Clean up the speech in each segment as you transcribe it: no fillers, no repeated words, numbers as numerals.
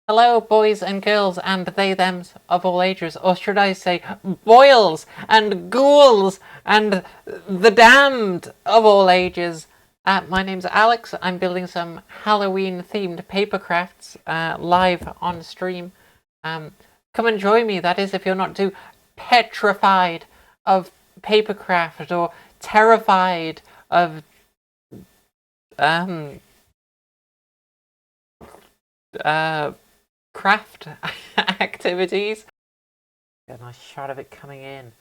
Hello, boys and girls, and they thems of all ages, or should I say, boils and ghouls and the damned of all ages. My name's Alex. I'm building some Halloween-themed papercrafts live on stream. Come and join me. That is, if you're not too petrified of papercraft or terrified of um craft activities. Get a nice shot of it coming in.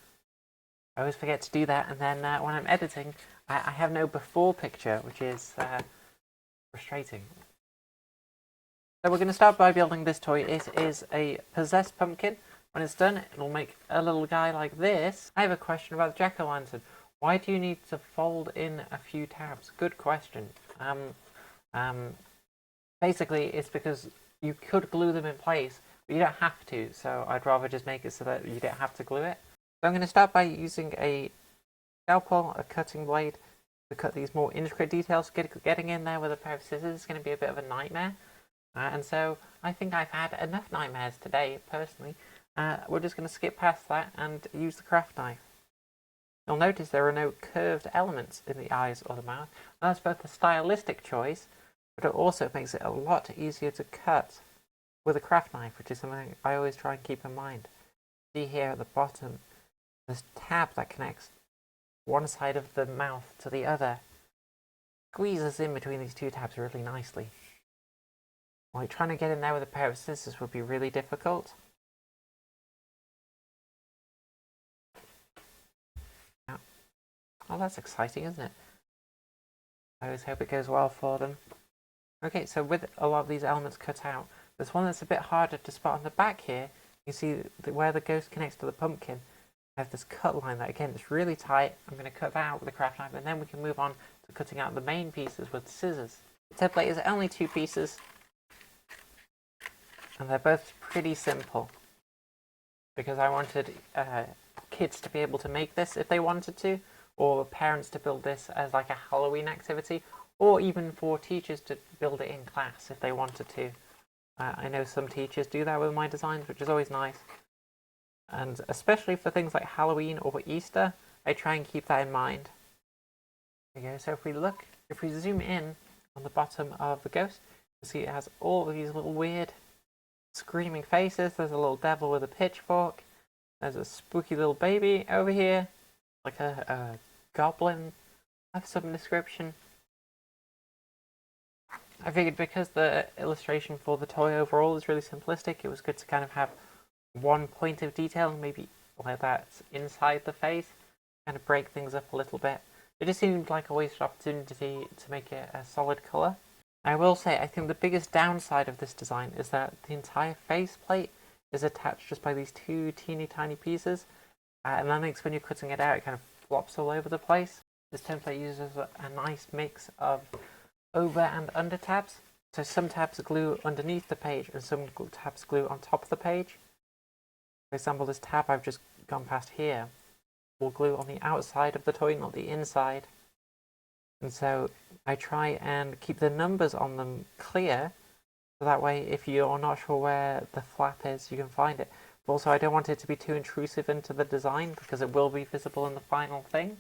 I always forget to do that, and then when I'm editing, I have no before picture, which is frustrating. So we're going to start by building this toy. It is a possessed pumpkin. When it's done, it'll make a little guy like this. I have a question about the jack-o'-lantern. Why do you need to fold in a few tabs? Good question. Basically, it's because you could glue them in place, but you don't have to, so I'd rather just make it so that you don't have to glue it. So I'm going to start by using a scalpel, a cutting blade, to cut these more intricate details. Getting in there with a pair of scissors is going to be a bit of a nightmare, and so I think I've had enough nightmares today, personally. We're just going to skip past that and use the craft knife. You'll notice there are no curved elements in the eyes or the mouth, and that's both a stylistic choice, but it also makes it a lot easier to cut with a craft knife, which is something I always try and keep in mind. See here at the bottom, this tab that connects one side of the mouth to the other squeezes in between these two tabs really nicely. Like trying to get in there with a pair of scissors would be really difficult. Oh, that's exciting, isn't it? I always hope it goes well for them. Okay, so with a lot of these elements cut out, there's one that's a bit harder to spot on the back here. You see where the ghost connects to the pumpkin. I have this cut line that, again, is really tight. I'm going to cut that out with a craft knife, and then we can move on to cutting out the main pieces with scissors. The template is only 2 pieces, and they're both pretty simple, because I wanted kids to be able to make this if they wanted to, or parents to build this as like a Halloween activity, or even for teachers to build it in class if they wanted to. I know some teachers do that with my designs, which is always nice. And especially for things like Halloween or Easter, I try and keep that in mind. There you go. So if we zoom in on the bottom of the ghost, you see it has all of these little weird screaming faces. There's a little devil with a pitchfork. There's a spooky little baby over here, like a goblin of some description. I figured because the illustration for the toy overall is really simplistic, it was good to kind of have one point of detail, maybe like that inside the face, kind of break things up a little bit. It just seemed like a wasted opportunity to make it a solid colour. I will say, I think the biggest downside of this design is that the entire face plate is attached just by these 2 teeny tiny pieces, and that makes when you're cutting it out, it kind of flops all over the place. This template uses a nice mix of over and under tabs. So some tabs glue underneath the page and some tabs glue on top of the page. For example, this tab I've just gone past here will glue on the outside of the toy, not the inside. And so I try and keep the numbers on them clear, so that way if you're not sure where the flap is, you can find it. But also I don't want it to be too intrusive into the design, because it will be visible in the final thing.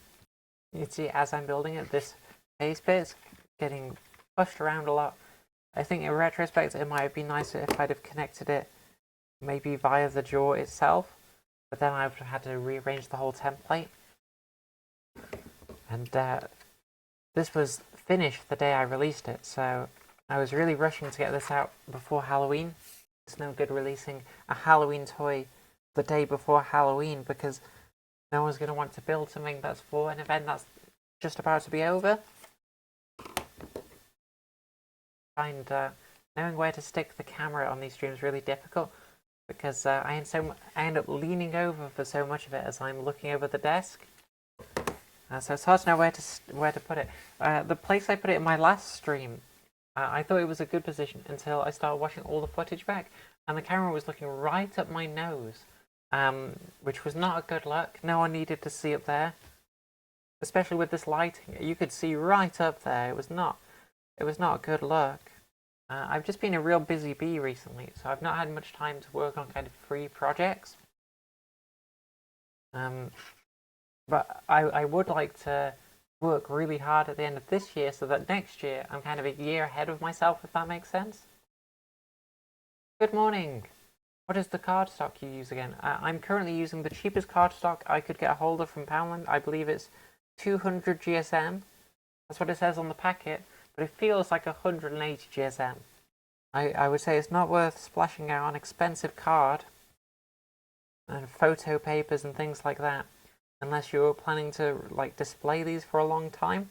You can see as I'm building it, this face bit's getting pushed around a lot. I think in retrospect it might have been nicer if I'd have connected it maybe via the jaw itself, but then I've had to rearrange the whole template. And this was finished the day I released it, so I was really rushing to get this out before Halloween. It's no good releasing a Halloween toy the day before Halloween, because no one's going to want to build something that's for an event that's just about to be over. Find knowing where to stick the camera on these streams really difficult, because I end up leaning over for so much of it as I'm looking over the desk. So it's hard to know where to put it. The place I put it in my last stream, I thought it was a good position until I started watching all the footage back, and the camera was looking right up my nose, which was not a good look. No one needed to see up there, especially with this lighting. You could see right up there. It was not a good look. I've just been a real busy bee recently, so I've not had much time to work on kind of free projects. But I would like to work really hard at the end of this year so that next year I'm kind of a year ahead of myself, if that makes sense. Good morning. What is the cardstock you use again? I'm currently using the cheapest cardstock I could get a hold of from Poundland. I believe it's 200 GSM. That's what it says on the packet, but it feels like 180 GSM. I would say it's not worth splashing out on expensive card and photo papers and things like that unless you're planning to like display these for a long time,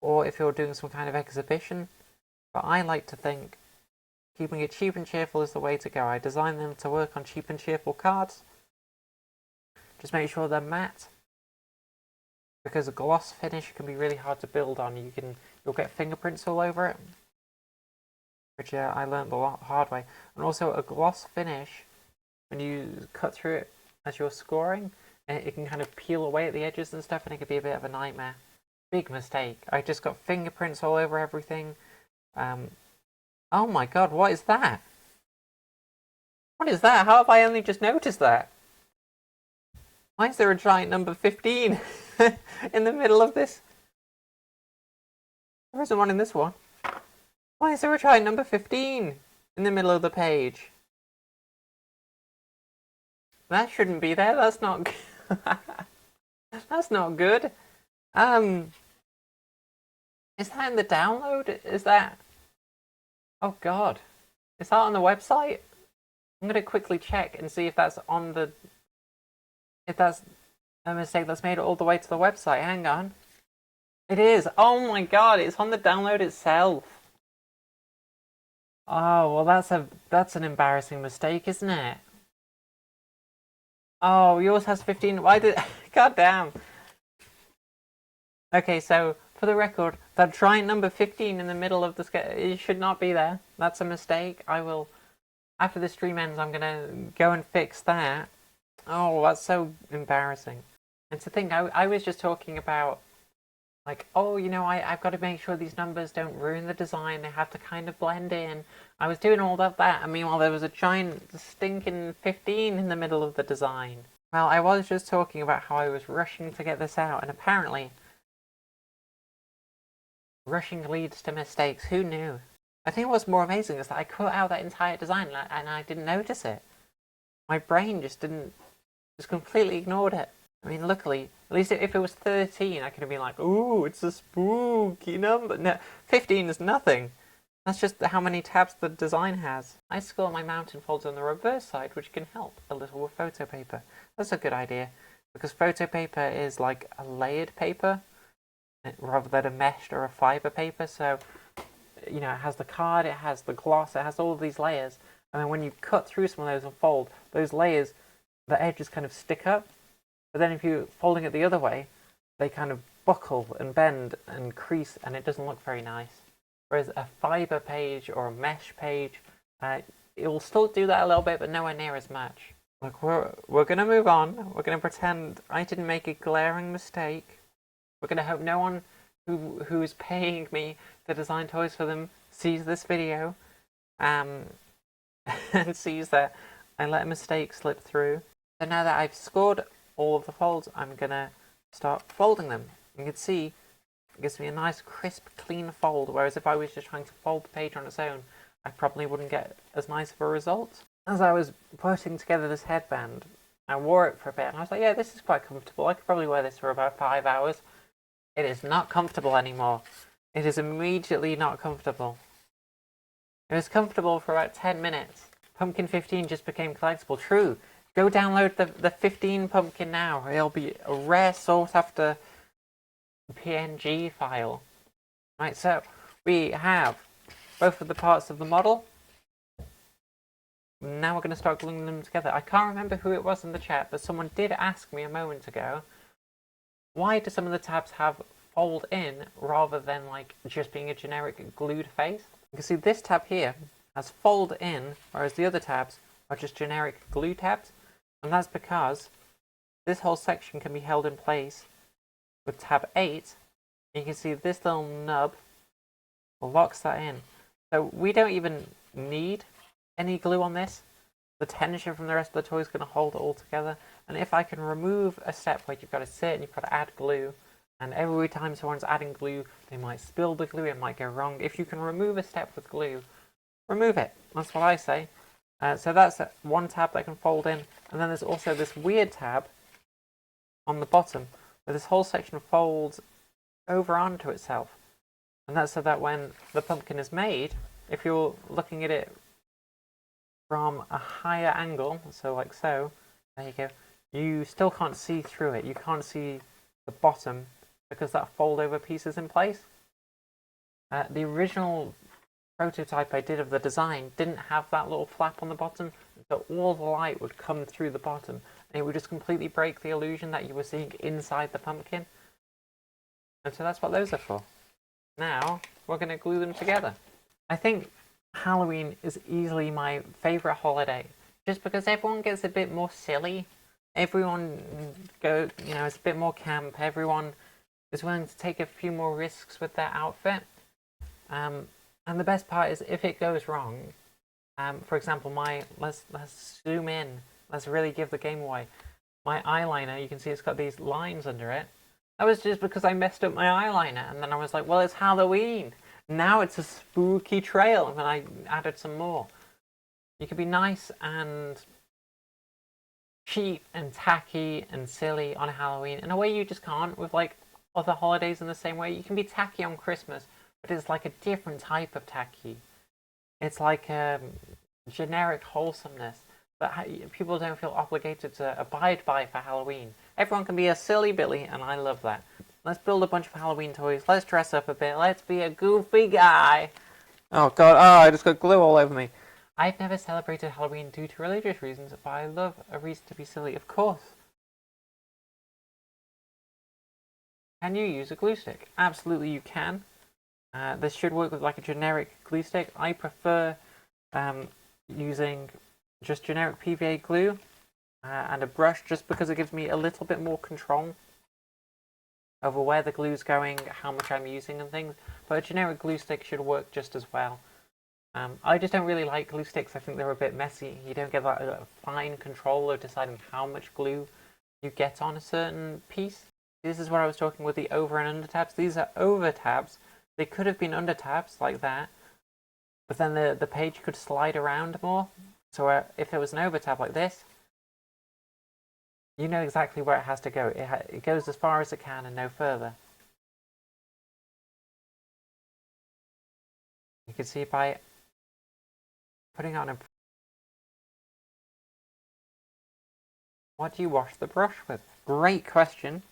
or if you're doing some kind of exhibition. But I like to think keeping it cheap and cheerful is the way to go. I designed them to work on cheap and cheerful cards. Just make sure they're matte, because a gloss finish can be really hard to build on. You'll get fingerprints all over it, which I learned the hard way. And also a gloss finish, when you cut through it as you're scoring, it can kind of peel away at the edges and stuff, and it can be a bit of a nightmare. Big mistake. I just got fingerprints all over everything. Oh my god, what is that? What is that? How have I only just noticed that? Why is there a giant number 15 in the middle of this? There isn't one in this one. Why is there a giant number 15 in the middle of the page? That shouldn't be there. That's not that's not good. Is that in the download? Is that... Oh god. Is that on the website? I'm gonna quickly check and see if that's on the... If that's a mistake that's made it all the way to the website. Hang on. It is. Oh my god, it's on the download itself. Oh, well that's an embarrassing mistake, isn't it? Oh, yours has 15. Why did... God damn. Okay, so for the record, that giant number 15 in the middle of the sketch, it should not be there. That's a mistake. I will... After the stream ends, I'm gonna go and fix that. Oh, that's so embarrassing. And to think, I was just talking about, like, oh, you know, I've got to make sure these numbers don't ruin the design. They have to kind of blend in. I was doing all of that, and meanwhile there was a giant stinking 15 in the middle of the design. Well, I was just talking about how I was rushing to get this out, and apparently rushing leads to mistakes. Who knew? I think what's more amazing is that I cut out that entire design and I didn't notice it. My brain just completely ignored it. I mean, luckily, at least if it was 13, I could have been like, ooh, it's a spooky number. No, 15 is nothing. That's just how many tabs the design has. I score my mountain folds on the reverse side, which can help a little with photo paper. That's a good idea, because photo paper is like a layered paper, rather than a meshed or a fiber paper. So, you know, it has the card, it has the gloss, it has all of these layers. And then when you cut through some of those and fold, those layers, the edges kind of stick up. But then if you're folding it the other way, they kind of buckle and bend and crease, and it doesn't look very nice. Whereas a fiber page or a mesh page, it will still do that a little bit, but nowhere near as much. Look, we're going to move on. We're going to pretend I didn't make a glaring mistake. We're going to hope no one who is paying me to design toys for them sees this video and sees that I let a mistake slip through. So now that I've scored all of the folds, I'm going to start folding them. You can see it gives me a nice crisp clean fold, whereas if I was just trying to fold the page on its own, I probably wouldn't get as nice of a result. As I was putting together this headband, I wore it for a bit and I was like, yeah, this is quite comfortable. I could probably wear this for about 5 hours. It is not comfortable anymore. It is immediately not comfortable. It was comfortable for about 10 minutes. Pumpkin 15 just became collectible. True. Go download the 15 pumpkin now. It'll be a rare sought after PNG file. Right, so we have both of the parts of the model. Now we're going to start gluing them together. I can't remember who it was in the chat, but someone did ask me a moment ago, why do some of the tabs have fold in rather than like just being a generic glued face? You can see this tab here has fold in, whereas the other tabs are just generic glue tabs. And that's because this whole section can be held in place with tab 8. You can see this little nub locks that in. So we don't even need any glue on this. The tension from the rest of the toy is going to hold it all together. And if I can remove a step where you've got to sit and you've got to add glue, and every time someone's adding glue, they might spill the glue, it might go wrong. If you can remove a step with glue, remove it. That's what I say. So that's one tab that can fold in. And then there's also this weird tab on the bottom where this whole section folds over onto itself. And that's so that when the pumpkin is made, if you're looking at it from a higher angle, so like so, there you go, you still can't see through it. You can't see the bottom because that fold over piece is in place. The original prototype I did of the design didn't have that little flap on the bottom, so all the light would come through the bottom and it would just completely break the illusion that you were seeing inside the pumpkin. And so that's what those are for. Now we're going to glue them together. I think Halloween is easily my favourite holiday, just because everyone gets a bit more silly. Everyone is a bit more camp. Everyone is willing to take a few more risks with their outfit. And the best part is if it goes wrong. For example, let's zoom in. Let's really give the game away. My eyeliner, you can see it's got these lines under it. That was just because I messed up my eyeliner, and then I was like, well, it's Halloween. Now it's a spooky trail, and then I added some more. You can be nice and cheap and tacky and silly on Halloween in a way you just can't with like other holidays in the same way. You can be tacky on Christmas, but it's like a different type of tacky. It's like generic wholesomeness that people don't feel obligated to abide by for Halloween. Everyone can be a silly Billy, and I love that. Let's build a bunch of Halloween toys. Let's dress up a bit. Let's be a goofy guy. Oh god, I just got glue all over me. I've never celebrated Halloween due to religious reasons, but I love a reason to be silly, of course. Can you use a glue stick? Absolutely you can. This should work with like a generic glue stick. I prefer using just generic PVA glue and a brush just because it gives me a little bit more control over where the glue's going, how much I'm using and things. But a generic glue stick should work just as well. I just don't really like glue sticks. I think they're a bit messy. You don't get that fine control of deciding how much glue you get on a certain piece. This is what I was talking with the over and under tabs. These are over tabs. They could have been under tabs like that, but then the page could slide around more. So if there was an over tab like this, you know exactly where it has to go. It goes as far as it can and no further. You can see by putting on a... What do you wash the brush with? Great question.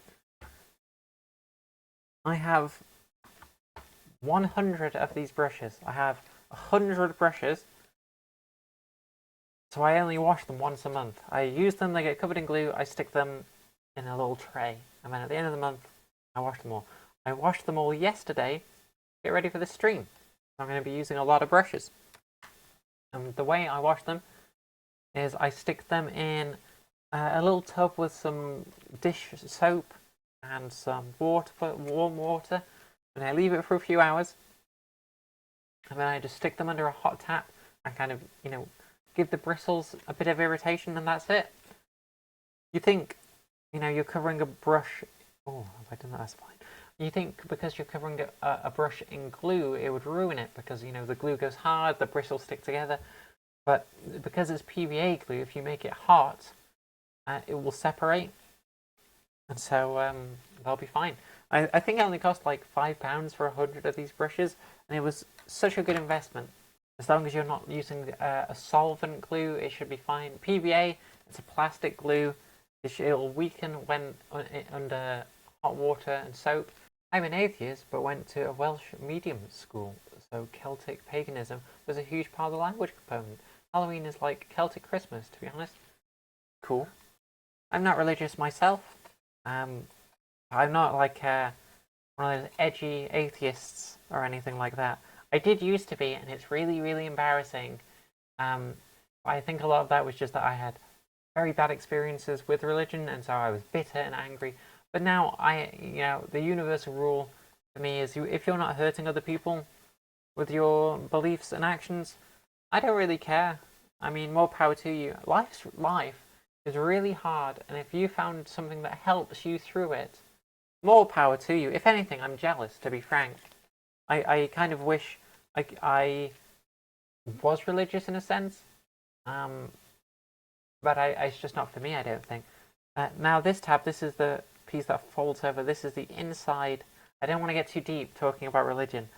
I have 100 of these brushes. I have 100 brushes, so I only wash them once a month. I use them, they get covered in glue, I stick them in a little tray, and then at the end of the month, I wash them all. I washed them all yesterday to get ready for this stream. I'm going to be using a lot of brushes. And the way I wash them is I stick them in a little tub with some dish soap and some water, warm water, and I leave it for a few hours. And then I just stick them under a hot tap and kind of, give the bristles a bit of irritation, and that's it. You think, you're covering a brush... Oh, have I done that? That's fine. You think because you're covering a brush in glue, it would ruin it because, the glue goes hard, the bristles stick together. But because it's PVA glue, if you make it hot, it will separate. And so they'll be fine. I think it only cost like £5 for 100 of these brushes, and it was such a good investment. As long as you're not using a solvent glue, it should be fine. PVA, it's a plastic glue. It'll weaken when under hot water and soap. I'm an atheist, but went to a Welsh medium school, so Celtic paganism was a huge part of the language component. Halloween is like Celtic Christmas, to be honest. Cool. I'm not religious myself. I'm not like one of those edgy atheists or anything like that. I did used to be, and it's really, really embarrassing. I think a lot of that was just that I had very bad experiences with religion, and so I was bitter and angry. But now the universal rule for me is if you're not hurting other people, with your beliefs and actions, I don't really care. I mean, more power to you. Life is really hard, and if you found something that helps you through it, more power to you. If anything, I'm jealous, to be frank. I kind of wish I was religious in a sense, but it's just not for me, I don't think. Now this tab, this is the piece that folds over. This is the inside. I don't want to get too deep talking about religion.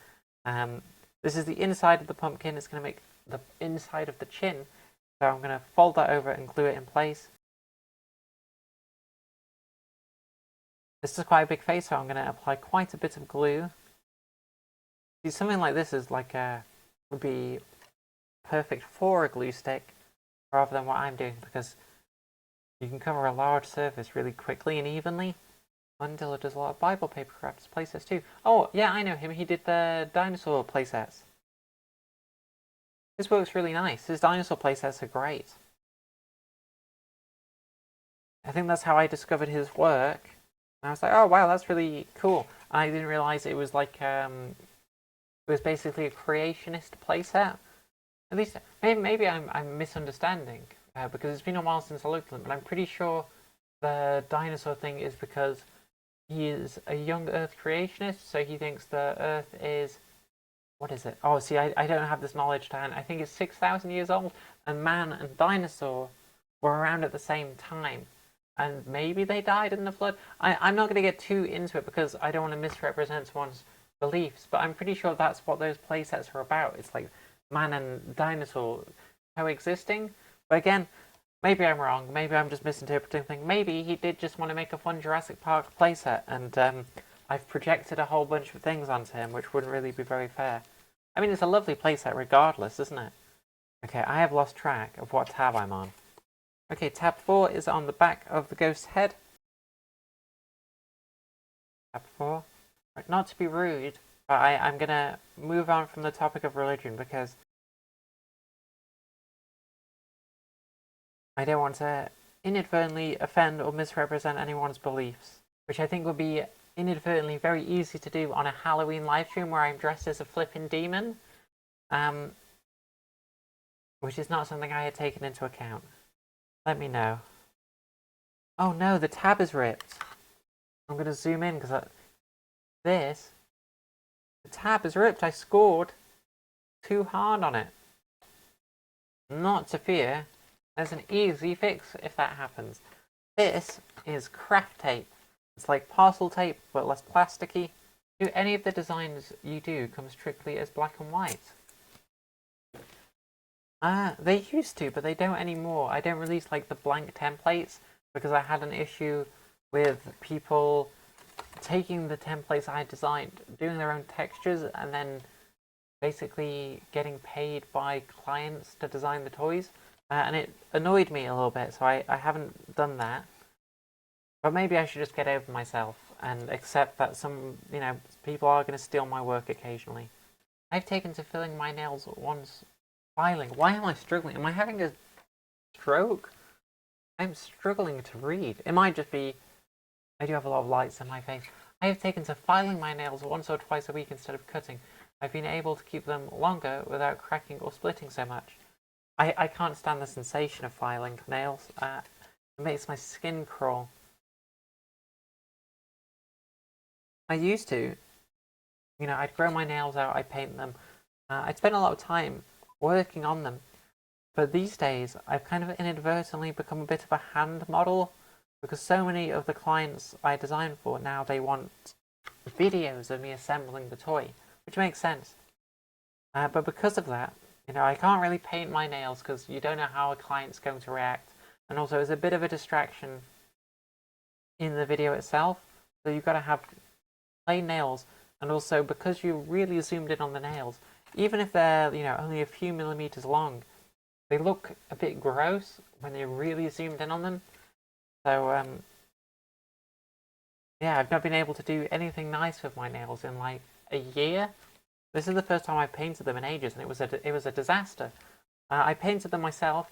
This is the inside of the pumpkin. It's going to make the inside of the chin. So I'm going to fold that over and glue it in place. This is quite a big face, so I'm going to apply quite a bit of glue. See, something like this is like would be perfect for a glue stick rather than what I'm doing, because you can cover a large surface really quickly and evenly. Mundilla does a lot of Bible Papercrafts playsets too. Oh, yeah, I know him. He did the dinosaur playsets. This works really nice. His dinosaur playsets are great. I think that's how I discovered his work. And I was like, oh wow, that's really cool. I didn't realize it was like it was basically a creationist playset. At least maybe I'm misunderstanding because it's been a while since I looked at them, but I'm pretty sure the dinosaur thing is because he is a young Earth creationist, so he thinks the Earth is, what is it? Oh, see, I don't have this knowledge to hand. I think it's 6,000 years old, and man and dinosaur were around at the same time. And maybe they died in the flood. I'm not going to get too into it because I don't want to misrepresent someone's beliefs, but I'm pretty sure that's what those playsets are about. It's like man and dinosaur coexisting. But again, maybe I'm wrong. Maybe I'm just misinterpreting things. Maybe he did just want to make a fun Jurassic Park playset, and I've projected a whole bunch of things onto him, which wouldn't really be very fair. I mean, it's a lovely playset regardless, isn't it? Okay, I have lost track of what tab I'm on. Okay, tab 4 is on the back of the ghost's head. Tab 4. Right, not to be rude, but I'm going to move on from the topic of religion because I don't want to inadvertently offend or misrepresent anyone's beliefs, which I think would be inadvertently very easy to do on a Halloween livestream where I'm dressed as a flipping demon, which is not something I had taken into account. Let me know. Oh no, the tab is ripped. I'm going to zoom in because the tab is ripped. I scored too hard on it. Not to fear, there's an easy fix if that happens. This is craft tape. It's like parcel tape, but less plasticky. Do any of the designs you do come strictly as black and white? They used to, but they don't anymore. I don't release like the blank templates because I had an issue with people taking the templates I had designed, doing their own textures, and then basically getting paid by clients to design the toys. And it annoyed me a little bit, so I haven't done that. But maybe I should just get over myself and accept that some, people are going to steal my work occasionally. I've taken to filling my nails once filing. Why am I struggling? Am I having a stroke? I'm struggling to read. It might just be I do have a lot of lights in my face. I have taken to filing my nails once or twice a week instead of cutting. I've been able to keep them longer without cracking or splitting so much. I can't stand the sensation of filing nails. It makes my skin crawl. I used to, I'd grow my nails out, I'd paint them. I'd spend a lot of time working on them. But these days, I've kind of inadvertently become a bit of a hand model because so many of the clients I design for now, they want videos of me assembling the toy, which makes sense. But because of that, I can't really paint my nails because you don't know how a client's going to react. And also, it's a bit of a distraction in the video itself. So you've got to have plain nails. And also, because you really zoomed in on the nails, even if they're, only a few millimeters long, they look a bit gross when they really zoomed in on them. So, yeah, I've not been able to do anything nice with my nails in like a year. This is the first time I've painted them in ages, and it was a disaster. I painted them myself,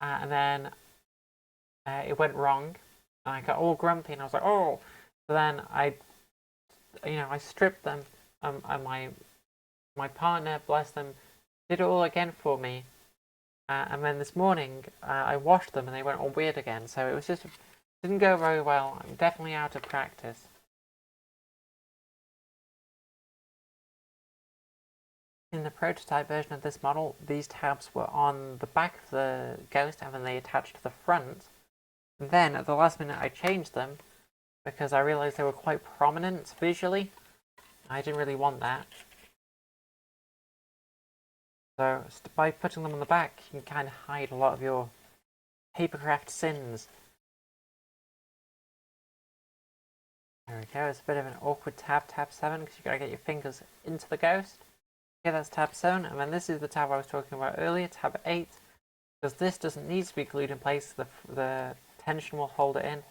and then it went wrong. And I got all grumpy, and I was like, oh. So then I stripped them, and my My partner, bless them, did it all again for me. And then this morning, I washed them and they went all weird again. So it was just, didn't go very well. I'm definitely out of practice. In the prototype version of this model, these tabs were on the back of the Ghost and then they attached to the front. And then at the last minute I changed them because I realised they were quite prominent visually. I didn't really want that. So by putting them on the back, you can kind of hide a lot of your Papercraft sins. There we go, it's a bit of an awkward tab 7, because you've got to get your fingers into the Ghost. Okay, that's tab 7, and then this is the tab I was talking about earlier, tab 8. Because this doesn't need to be glued in place, the tension will hold it in.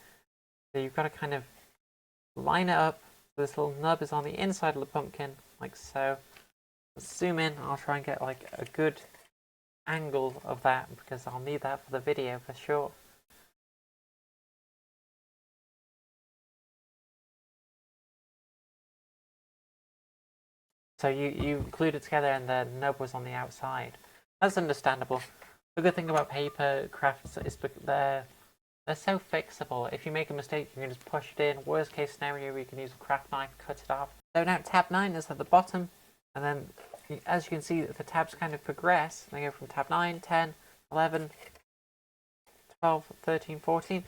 So you've got to kind of line it up so this little nub is on the inside of the pumpkin, like so. Let's zoom in, I'll try and get like a good angle of that because I'll need that for the video for sure. So you glued it together and the nub was on the outside. That's understandable. The good thing about Papercrafts is they're so fixable. If you make a mistake, you can just push it in. Worst case scenario, you can use a craft knife, cut it off. So now tab 9 is at the bottom, and then as you can see, the tabs kind of progress. They go from tab 9, 10, 11, 12, 13, 14.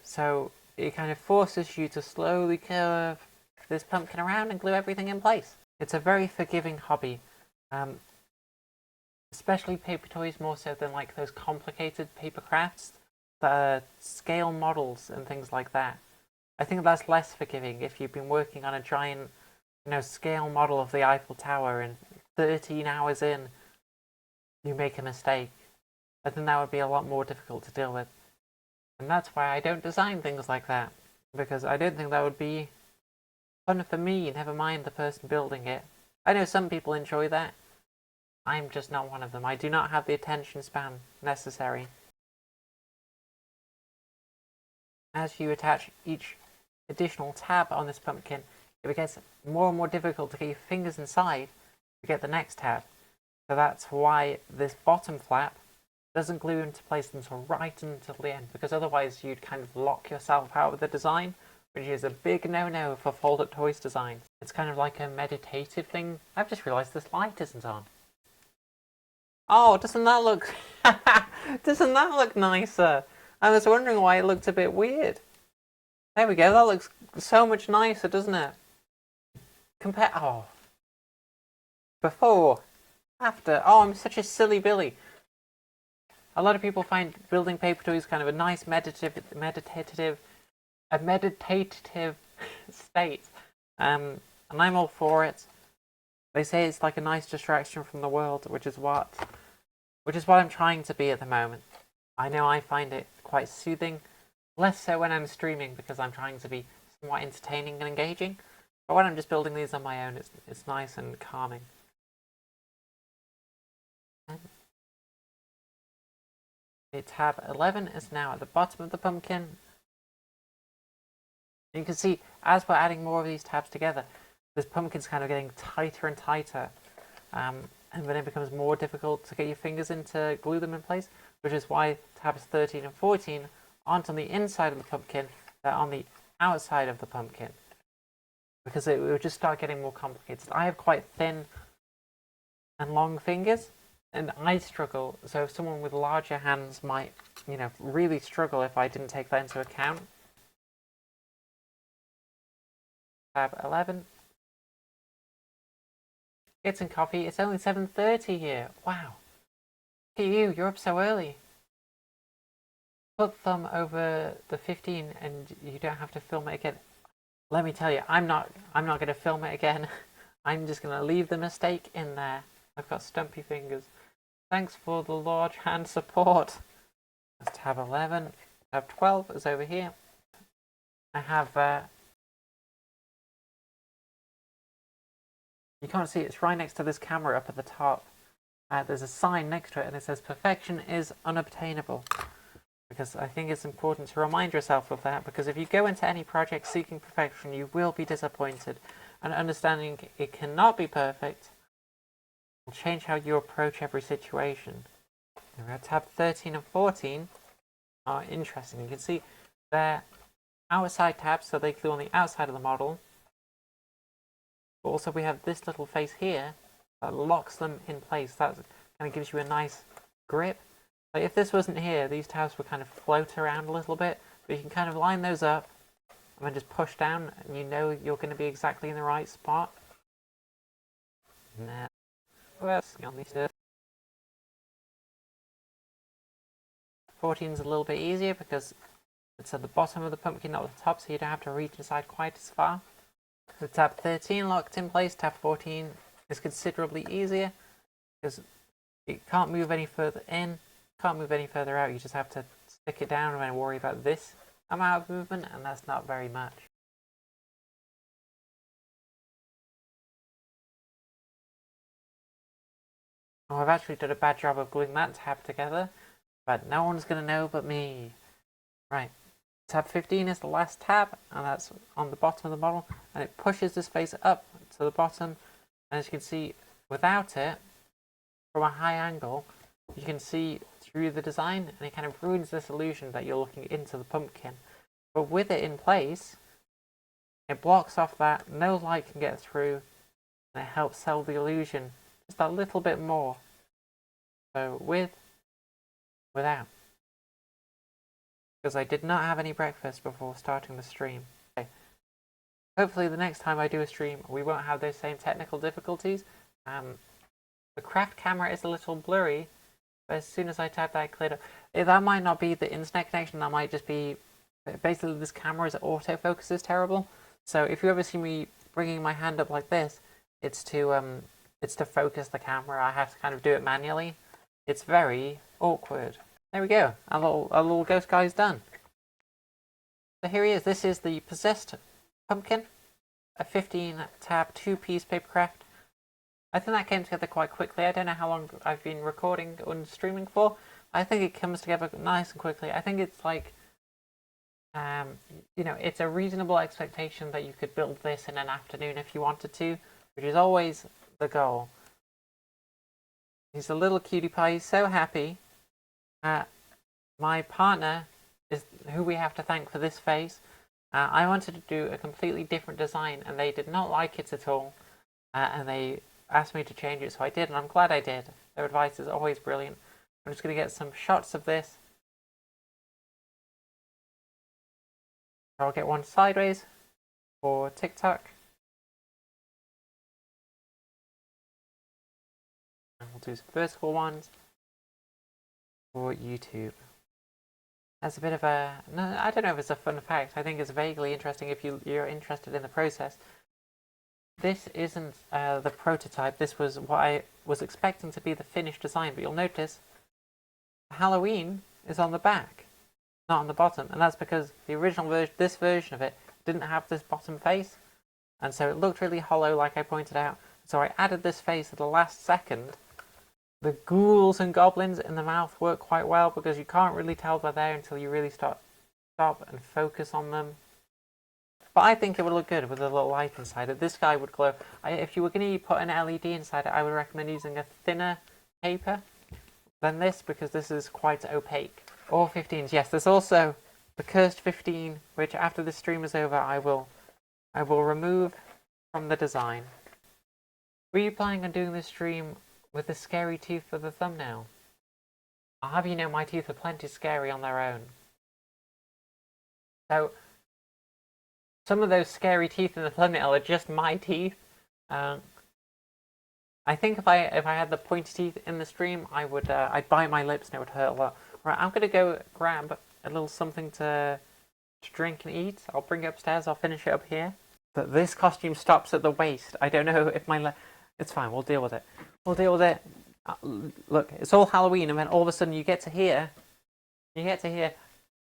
So it kind of forces you to slowly curve this pumpkin around and glue everything in place. It's a very forgiving hobby. Especially paper toys more so than like those complicated paper crafts, the scale models and things like that. I think that's less forgiving if you've been working on a giant, scale model of the Eiffel Tower and 13 hours in, you make a mistake. I think that would be a lot more difficult to deal with. And that's why I don't design things like that, because I don't think that would be fun for me, never mind the person building it. I know some people enjoy that. I'm just not one of them. I do not have the attention span necessary. As you attach each additional tab on this pumpkin, it gets more and more difficult to get your fingers inside to get the next tab. So that's why this bottom flap doesn't glue into place until right until the end, because otherwise you'd kind of lock yourself out of the design, which is a big no-no for fold-up toys designs. It's kind of like a meditative thing. I've just realised this light isn't on. Oh, doesn't that look... doesn't that look nicer? I was wondering why it looked a bit weird. There we go, that looks so much nicer, doesn't it? Oh. Before. After. Oh, I'm such a silly Billy. A lot of people find building paper toys kind of a nice meditative state. And I'm all for it. They say it's like a nice distraction from the world, which is what I'm trying to be at the moment. I know I find it quite soothing, less so when I'm streaming because I'm trying to be somewhat entertaining and engaging. But when I'm just building these on my own, it's nice and calming. Tab 11 is now at the bottom of the pumpkin. You can see as we're adding more of these tabs together, this pumpkin's kind of getting tighter and tighter, and then it becomes more difficult to get your fingers in to glue them in place, which is why tabs 13 and 14 aren't on the inside of the pumpkin, they're on the outside of the pumpkin, because it would just start getting more complicated. I have quite thin and long fingers, and I struggle, so someone with larger hands might, really struggle if I didn't take that into account. Tab 11. Get some coffee. It's only 7:30 here. Wow. Look at you, you're up so early. Put thumb over the 15 and you don't have to film it again. Let me tell you, I'm not going to film it again. I'm just going to leave the mistake in there. I've got stumpy fingers. Thanks for the large hand support. That's tab 11. Tab 12 is over here. I have... you can't see it, it's right next to this camera up at the top. There's a sign next to it and it says perfection is unobtainable. Because I think it's important to remind yourself of that, because if you go into any project seeking perfection, you will be disappointed. And understanding it cannot be perfect will change how you approach every situation. We're at tab 13 and 14 are interesting. You can see they're outside tabs, so they glue on the outside of the model. But also we have this little face here that locks them in place. That kind of gives you a nice grip. Like if this wasn't here, these tabs would kind of float around a little bit, but you can kind of line those up and then just push down, and you know you're going to be exactly in the right spot. Now, on these 14 is a little bit easier because it's at the bottom of the pumpkin, not the top, so you don't have to reach inside quite as far. The tab 13 locked in place, tab 14 is considerably easier because it can't move any further in, can't move any further out. You just have to stick it down and then worry about this amount of movement, and that's not very much. Oh, I've actually done a bad job of gluing that tab together, but no one's going to know but me. Right, tab 15 is the last tab, and that's on the bottom of the model, and it pushes this face up to the bottom, and as you can see, without it, from a high angle, you can see through the design, and it kind of ruins this illusion that you're looking into the pumpkin. But with it in place, it blocks off that, no light can get through, and it helps sell the illusion just a little bit more. So without. Because I did not have any breakfast before starting the stream. Okay. Hopefully the next time I do a stream, we won't have those same technical difficulties. The craft camera is a little blurry, but as soon as I type that cleared up, that might not be the internet connection, that might just be, basically this camera's autofocus is terrible. So if you ever see me bringing my hand up like this, it's to focus the camera. I have to kind of do it manually. It's very awkward. There we go. Our little ghost guy's done. So here he is. This is the possessed pumpkin, a 15 tab 2-piece papercraft. I think that came together quite quickly. I don't know how long I've been recording and streaming for. I think it comes together nice and quickly. I think it's like, you know, it's a reasonable expectation that you could build this in an afternoon if you wanted to, which is always the goal. He's a little cutie pie. He's so happy. My partner is who we have to thank for this face. I wanted to do a completely different design, and they did not like it at all. And they asked me to change it, so I did, and I'm glad I did. Their advice is always brilliant. I'm just going to get some shots of this. I'll get one sideways for TikTok. And we'll do some vertical ones for YouTube. That's a bit of a... No, I don't know if it's a fun fact. I think it's vaguely interesting if you're interested in the process. This isn't the prototype. This was what I was expecting to be the finished design, but you'll notice Halloween is on the back, not on the bottom, and that's because the original version, this version of it, didn't have this bottom face, and so it looked really hollow, like I pointed out. So I added this face at the last second. The ghouls and goblins in the mouth work quite well because you can't really tell they're there until you really stop and focus on them. But I think it would look good with a little light inside it. This guy would glow. If you were going to put an LED inside it, I would recommend using a thinner paper than this because this is quite opaque. All 15s, yes. There's also the cursed 15, which after this stream is over, I will remove from the design. Were you planning on doing this stream with the scary teeth for the thumbnail? I'll have you know my teeth are plenty scary on their own. So some of those scary teeth in the thumbnail are just my teeth. I think if I had the pointy teeth in the stream, I'd bite my lips and it would hurt a lot. Right, I'm gonna go grab a little something to drink and eat. I'll bring it upstairs. I'll finish it up here. But this costume stops at the waist. I don't know if it's fine. We'll deal with it. We'll deal with it. Look, it's all Halloween, and then all of a sudden you get to hear.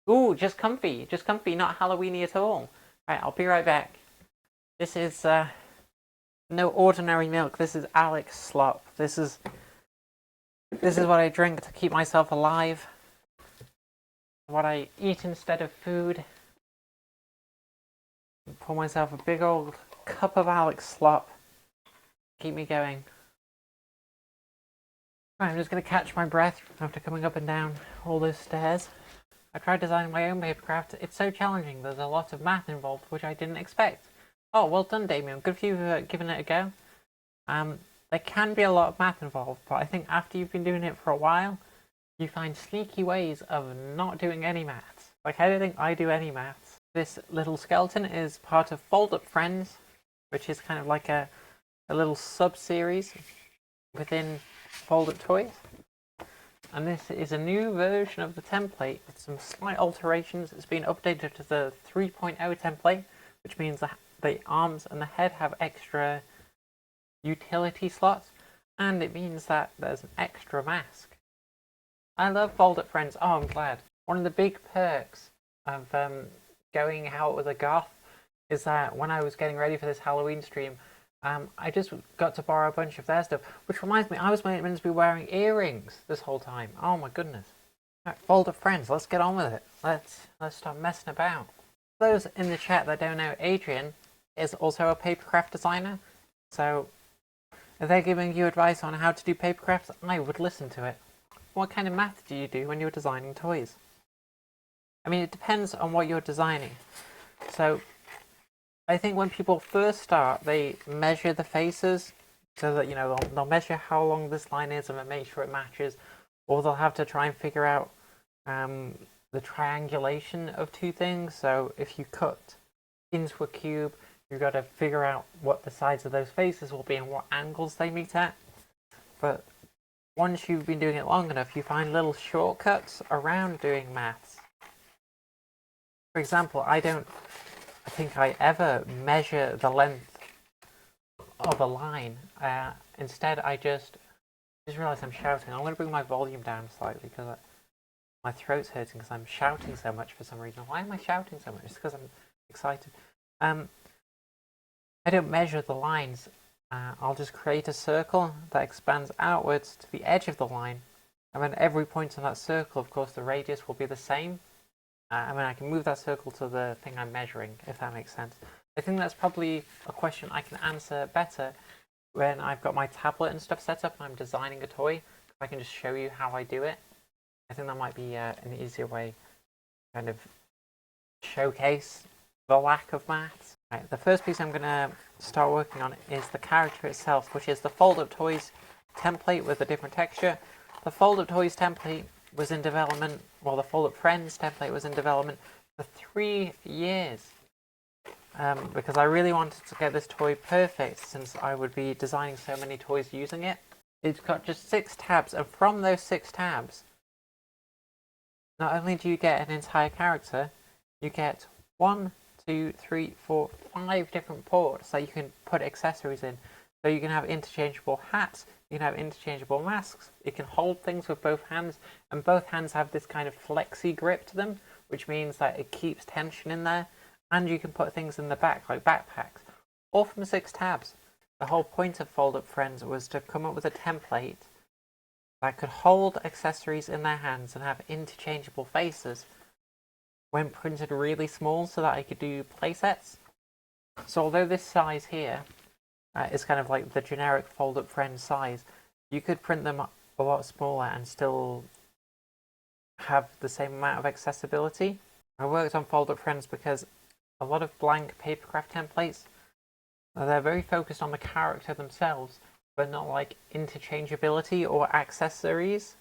Ooh, just comfy, not Halloweeny at all. Right, I'll be right back. This is no ordinary milk. This is Alex slop. This is what I drink to keep myself alive. What I eat instead of food. Pour myself a big old cup of Alex slop. Keep me going. Right, I'm just going to catch my breath after coming up and down all those stairs. I tried designing my own papercraft. It's so challenging. There's a lot of math involved, which I didn't expect. Oh, well done, Damien. Good for you for giving it a go. There can be a lot of math involved, but I think after you've been doing it for a while, you find sneaky ways of not doing any maths. Like, I don't think I do any maths. This little skeleton is part of Fold Up Friends, which is kind of like a little sub-series within Fold Up Toys. And this is a new version of the template with some slight alterations. It's been updated to the 3.0 template, which means that the arms and the head have extra utility slots, and it means that there's an extra mask. I love Fold Up Friends. Oh, I'm glad. One of the big perks of going out with a goth is that when I was getting ready for this Halloween stream, I just got to borrow a bunch of their stuff, which reminds me, I was meant to be wearing earrings this whole time. Oh my goodness. Right, Fold Up Friends, let's get on with it. Let's start messing about. For those in the chat that don't know, Adrian is also a papercraft designer, so if they're giving you advice on how to do papercrafts, I would listen to it. What kind of math do you do when you're designing toys? I mean, it depends on what you're designing. So, I think when people first start, they measure the faces so that, you know, they'll measure how long this line is and make sure it matches, or they'll have to try and figure out the triangulation of two things. So if you cut into a cube, you've got to figure out what the sides of those faces will be and what angles they meet at. But once you've been doing it long enough, you find little shortcuts around doing maths. For example, I think I ever measure the length of a line. Instead, I just realized I'm shouting. I'm going to bring my volume down slightly because my throat's hurting because I'm shouting so much for some reason. Why am I shouting so much? It's because I'm excited. I don't measure the lines. I'll just create a circle that expands outwards to the edge of the line, and then every point on that circle, of course, the radius will be the same. I mean, I can move that circle to the thing I'm measuring, if that makes sense. I think that's probably a question I can answer better when I've got my tablet and stuff set up and I'm designing a toy. I can just show you how I do it. I think that might be an easier way to kind of showcase the lack of maths. Right, the first piece I'm going to start working on is the character itself, which is the Fold Up Toys template with a different texture. The Fold Up Toys template was in development, well, the Fold Up Friends template was in development for 3 years. Because I really wanted to get this toy perfect since I would be designing so many toys using it. It's got just 6 tabs, and from those 6 tabs, not only do you get an entire character, you get 1, 2, 3, 4, 5 different ports that you can put accessories in. So you can have interchangeable hats, you can have interchangeable masks, it can hold things with both hands, and both hands have this kind of flexi grip to them, which means that it keeps tension in there, and you can put things in the back, like backpacks, all from 6 tabs. The whole point of Fold Up Friends was to come up with a template that could hold accessories in their hands and have interchangeable faces when printed really small so that I could do playsets. So although this size here is kind of like the generic Fold Up Friends size, you could print them a lot smaller and still have the same amount of accessibility. I worked on Fold Up Friends because a lot of blank papercraft templates, they're very focused on the character themselves, but not like interchangeability or accessories.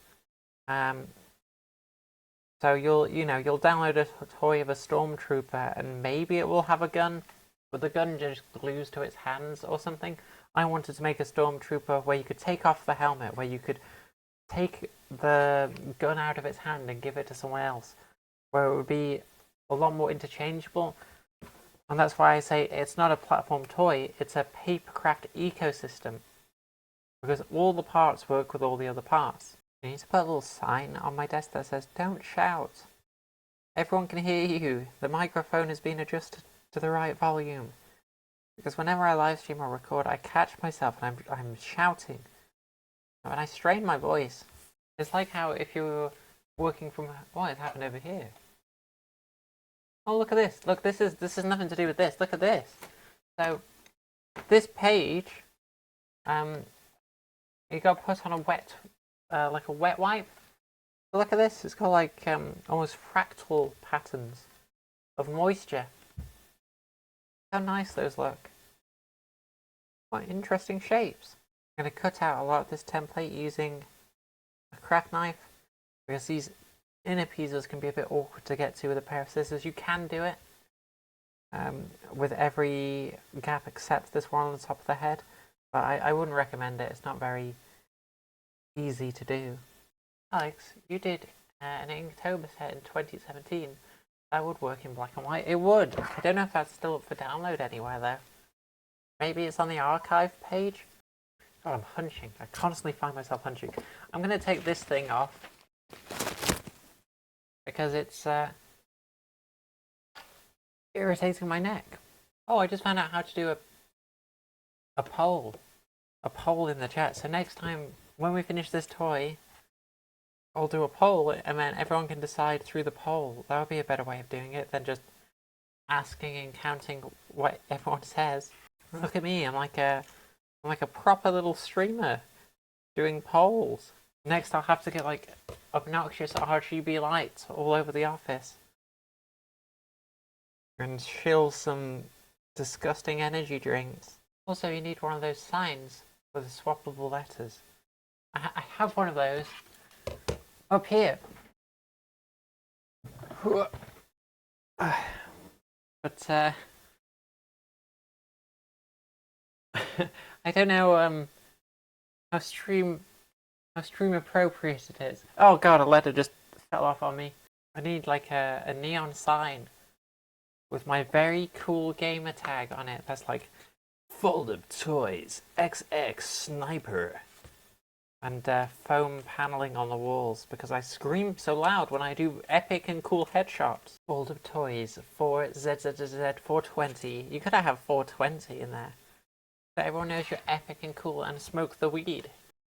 So you'll download a toy of a stormtrooper and maybe it will have a gun, but the gun just glues to its hands or something. I wanted to make a stormtrooper where you could take off the helmet, where you could take the gun out of its hand and give it to someone else, where it would be a lot more interchangeable. And that's why I say it's not a platform toy, it's a papercraft ecosystem, because all the parts work with all the other parts. I need to put a little sign on my desk that says, "Don't shout. Everyone can hear you. The microphone has been adjusted to the right volume." Because whenever I live stream or record, I catch myself and I'm shouting. And I strain my voice. It's like how if you're working from... What has happened over here? Oh, look at this. Look, this is nothing to do with this. Look at this. So, this page, it got put on a wet like a wet wipe. But look at this, it's got like almost fractal patterns of moisture. How nice those look. Quite interesting shapes. I'm going to cut out a lot of this template using a craft knife because these inner pieces can be a bit awkward to get to with a pair of scissors. You can do it with every gap except this one on the top of the head, but I wouldn't recommend it. It's not very easy to do. Alex, you did an Inktober set in 2017. That would work in black and white. It would. I don't know if that's still up for download anywhere though. Maybe it's on the archive page. God, I'm hunching. I constantly find myself hunching. I'm going to take this thing off because it's irritating my neck. Oh, I just found out how to do a poll. A poll in the chat. So next time when we finish this toy, I'll do a poll and then everyone can decide through the poll. That would be a better way of doing it than just asking and counting what everyone says. Look at me, I'm like a proper little streamer doing polls. Next I'll have to get like obnoxious RGB lights all over the office. And shill some disgusting energy drinks. Also you need one of those signs with the swappable letters. I have one of those up here. But I don't know how stream appropriate it is. Oh god, a letter just fell off on me. I need like a neon sign with my very cool gamer tag on it. That's like Fold Up Toys XX Sniper. And foam paneling on the walls because I scream so loud when I do epic and cool headshots. Fold Up Toys 4ZZZ 420. You gotta have 420 in there. So everyone knows you're epic and cool and smoke the weed.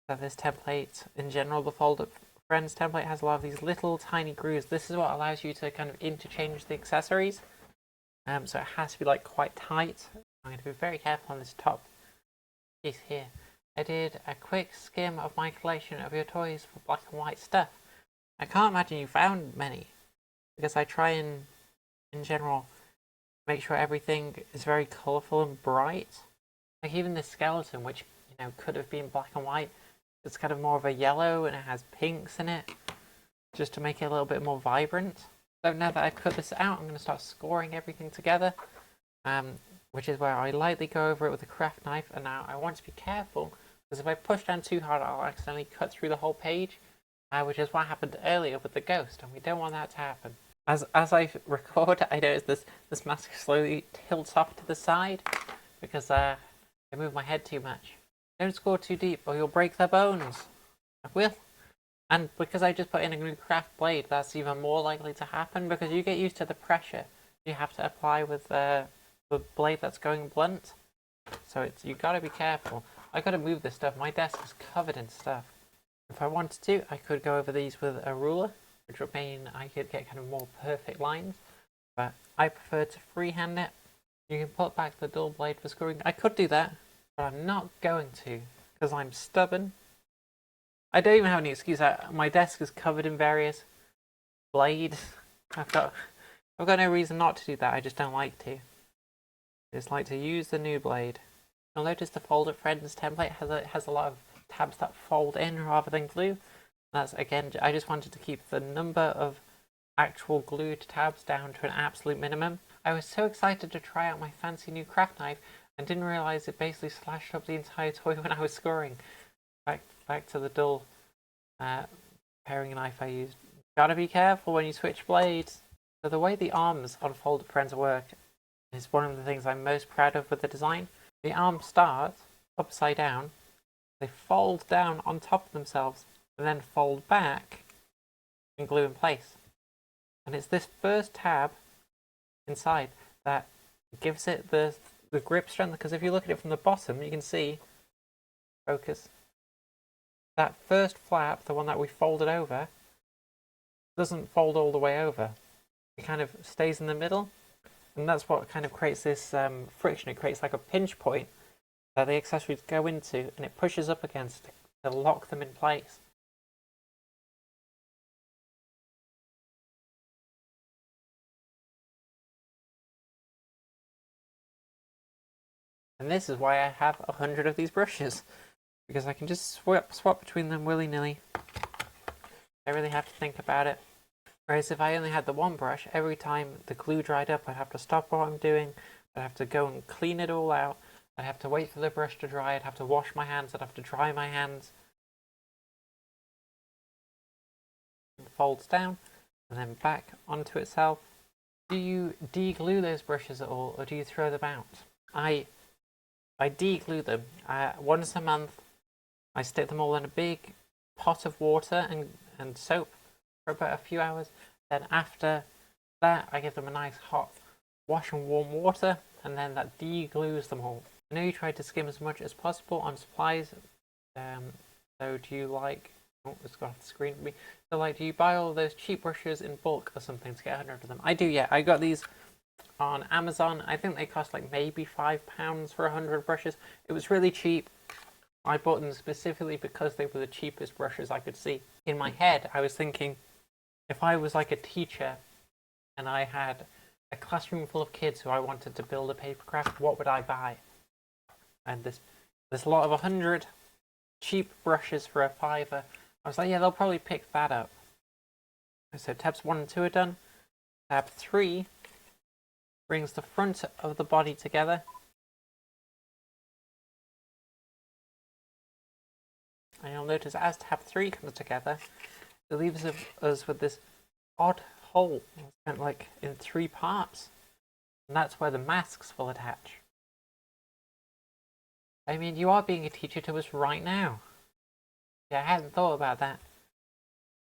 So this template, in general, the Fold Up Friends template has a lot of these little tiny grooves. This is what allows you to kind of interchange the accessories. So it has to be like quite tight. I'm going to be very careful on this top piece here. I did a quick skim of my collection of your toys for black and white stuff. I can't imagine you found many, because I try and, in general, make sure everything is very colourful and bright. Like even the skeleton, which could have been black and white, it's kind of more of a yellow and it has pinks in it, just to make it a little bit more vibrant. So now that I've cut this out, I'm going to start scoring everything together, which is where I lightly go over it with a craft knife. And now I want to be careful, because if I push down too hard, I'll accidentally cut through the whole page, which is what happened earlier with the ghost, and we don't want that to happen. As I record, I notice this mask slowly tilts off to the side, because I move my head too much. Don't score too deep, or you'll break their bones. I will. And because I just put in a new craft blade, that's even more likely to happen, because you get used to the pressure you have to apply with the blade that's going blunt. So you gotta be careful. I gotta move this stuff. My desk is covered in stuff. If I wanted to, I could go over these with a ruler, which would mean I could get kind of more perfect lines. But I prefer to freehand it. You can put back the dull blade for screwing. I could do that, but I'm not going to, because I'm stubborn. I don't even have any excuse. My desk is covered in various blades. I've got no reason not to do that. I just don't like to. I just like to use the new blade. You'll notice the Fold Up Friends template has a lot of tabs that fold in rather than glue. That's again, I just wanted to keep the number of actual glued tabs down to an absolute minimum. I was so excited to try out my fancy new craft knife and didn't realise it basically slashed up the entire toy when I was scoring. Back to the dull paring knife I used. Gotta be careful when you switch blades. So the way the arms on Fold Up Friends work is one of the things I'm most proud of with the design. The arms start upside down, they fold down on top of themselves, and then fold back and glue in place. And it's this first tab inside that gives it the grip strength, because if you look at it from the bottom, you can see, focus, that first flap, the one that we folded over, doesn't fold all the way over. It kind of stays in the middle, and that's what kind of creates this friction. It creates like a pinch point that the accessories go into, and it pushes up against to lock them in place. And this is why I have 100 of these brushes, because I can just swap between them willy-nilly. I really have to think about it. Whereas if I only had the one brush, every time the glue dried up, I'd have to stop what I'm doing, I'd have to go and clean it all out, I'd have to wait for the brush to dry, I'd have to wash my hands, I'd have to dry my hands. It folds down, and then back onto itself. Do you de-glue those brushes at all, or do you throw them out? I de-glue them. Once a month, I stick them all in a big pot of water and soap for about a few hours. Then after that, I give them a nice hot wash in warm water, and then that de-glues them all. I know you try to skim as much as possible on supplies. So do you like... Oh, it's gone off the screen for me. So, like, do you buy all those cheap brushes in bulk or something to get 100 of them? I do, yeah. I got these on Amazon. I think they cost like maybe £5 for 100 brushes. It was really cheap. I bought them specifically because they were the cheapest brushes I could see. In my head, I was thinking, if I was like a teacher and I had a classroom full of kids who I wanted to build a papercraft, what would I buy? And this lot of 100 cheap brushes for a £5. I was like, yeah, they'll probably pick that up. So tabs 1 and 2 are done. Tab 3 brings the front of the body together. And you'll notice as tab 3 comes together, it leaves us with this odd hole, kind of like in 3 parts. And that's where the masks will attach. I mean, you are being a teacher to us right now. Yeah, I hadn't thought about that.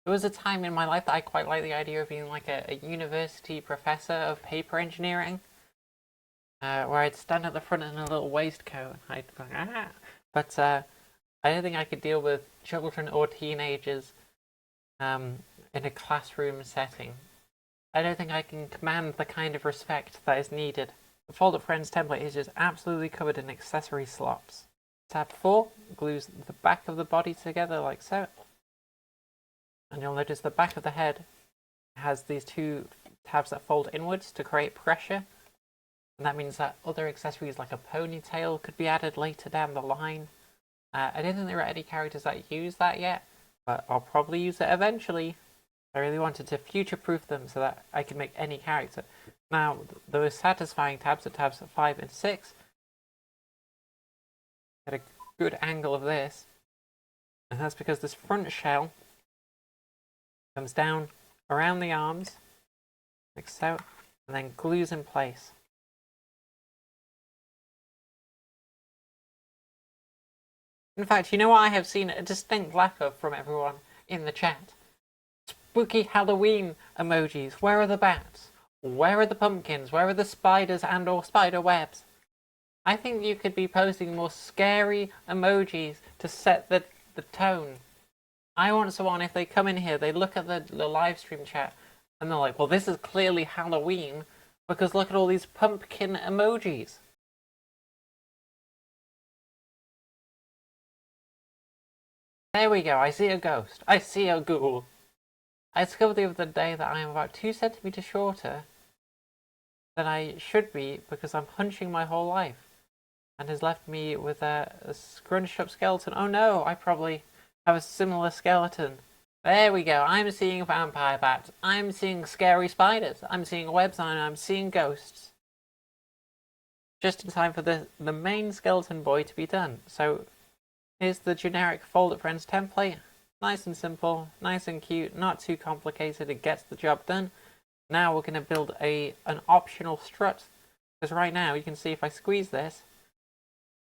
There was a time in my life that I quite liked the idea of being like a university professor of paper engineering, where I'd stand at the front in a little waistcoat and I'd go, ah! But I don't think I could deal with children or teenagers in a classroom setting. I don't think I can command the kind of respect that is needed. The Fold Up Friends template is just absolutely covered in accessory slops. Tab 4 glues the back of the body together like so. And you'll notice the back of the head has these 2 tabs that fold inwards to create pressure. And that means that other accessories like a ponytail could be added later down the line. I don't think there are any characters that use that yet, but I'll probably use it eventually. I really wanted to future-proof them so that I could make any character. Now, the most satisfying tabs are tabs 5 and 6. Get a good angle of this, and that's because this front shell comes down around the arms, like so, and then glues in place. In fact, you know what I have seen a distinct lack of from everyone in the chat? Spooky Halloween emojis. Where are the bats? Where are the pumpkins? Where are the spiders and or spider webs? I think you could be posting more scary emojis to set the tone. I want someone, if they come in here, they look at the live stream chat and they're like, well, this is clearly Halloween because look at all these pumpkin emojis. There we go, I see a ghost. I see a ghoul. I discovered the other day that I am about 2 centimeters shorter than I should be because I'm hunching my whole life. And has left me with a scrunched up skeleton. Oh no, I probably have a similar skeleton. There we go, I'm seeing vampire bats. I'm seeing scary spiders. I'm seeing webs and I'm seeing ghosts. Just in time for the main skeleton boy to be done. So here's the generic Fold Up Friends template. Nice and simple, nice and cute, not too complicated, it gets the job done. Now we're going to build an optional strut. Because right now, you can see if I squeeze this,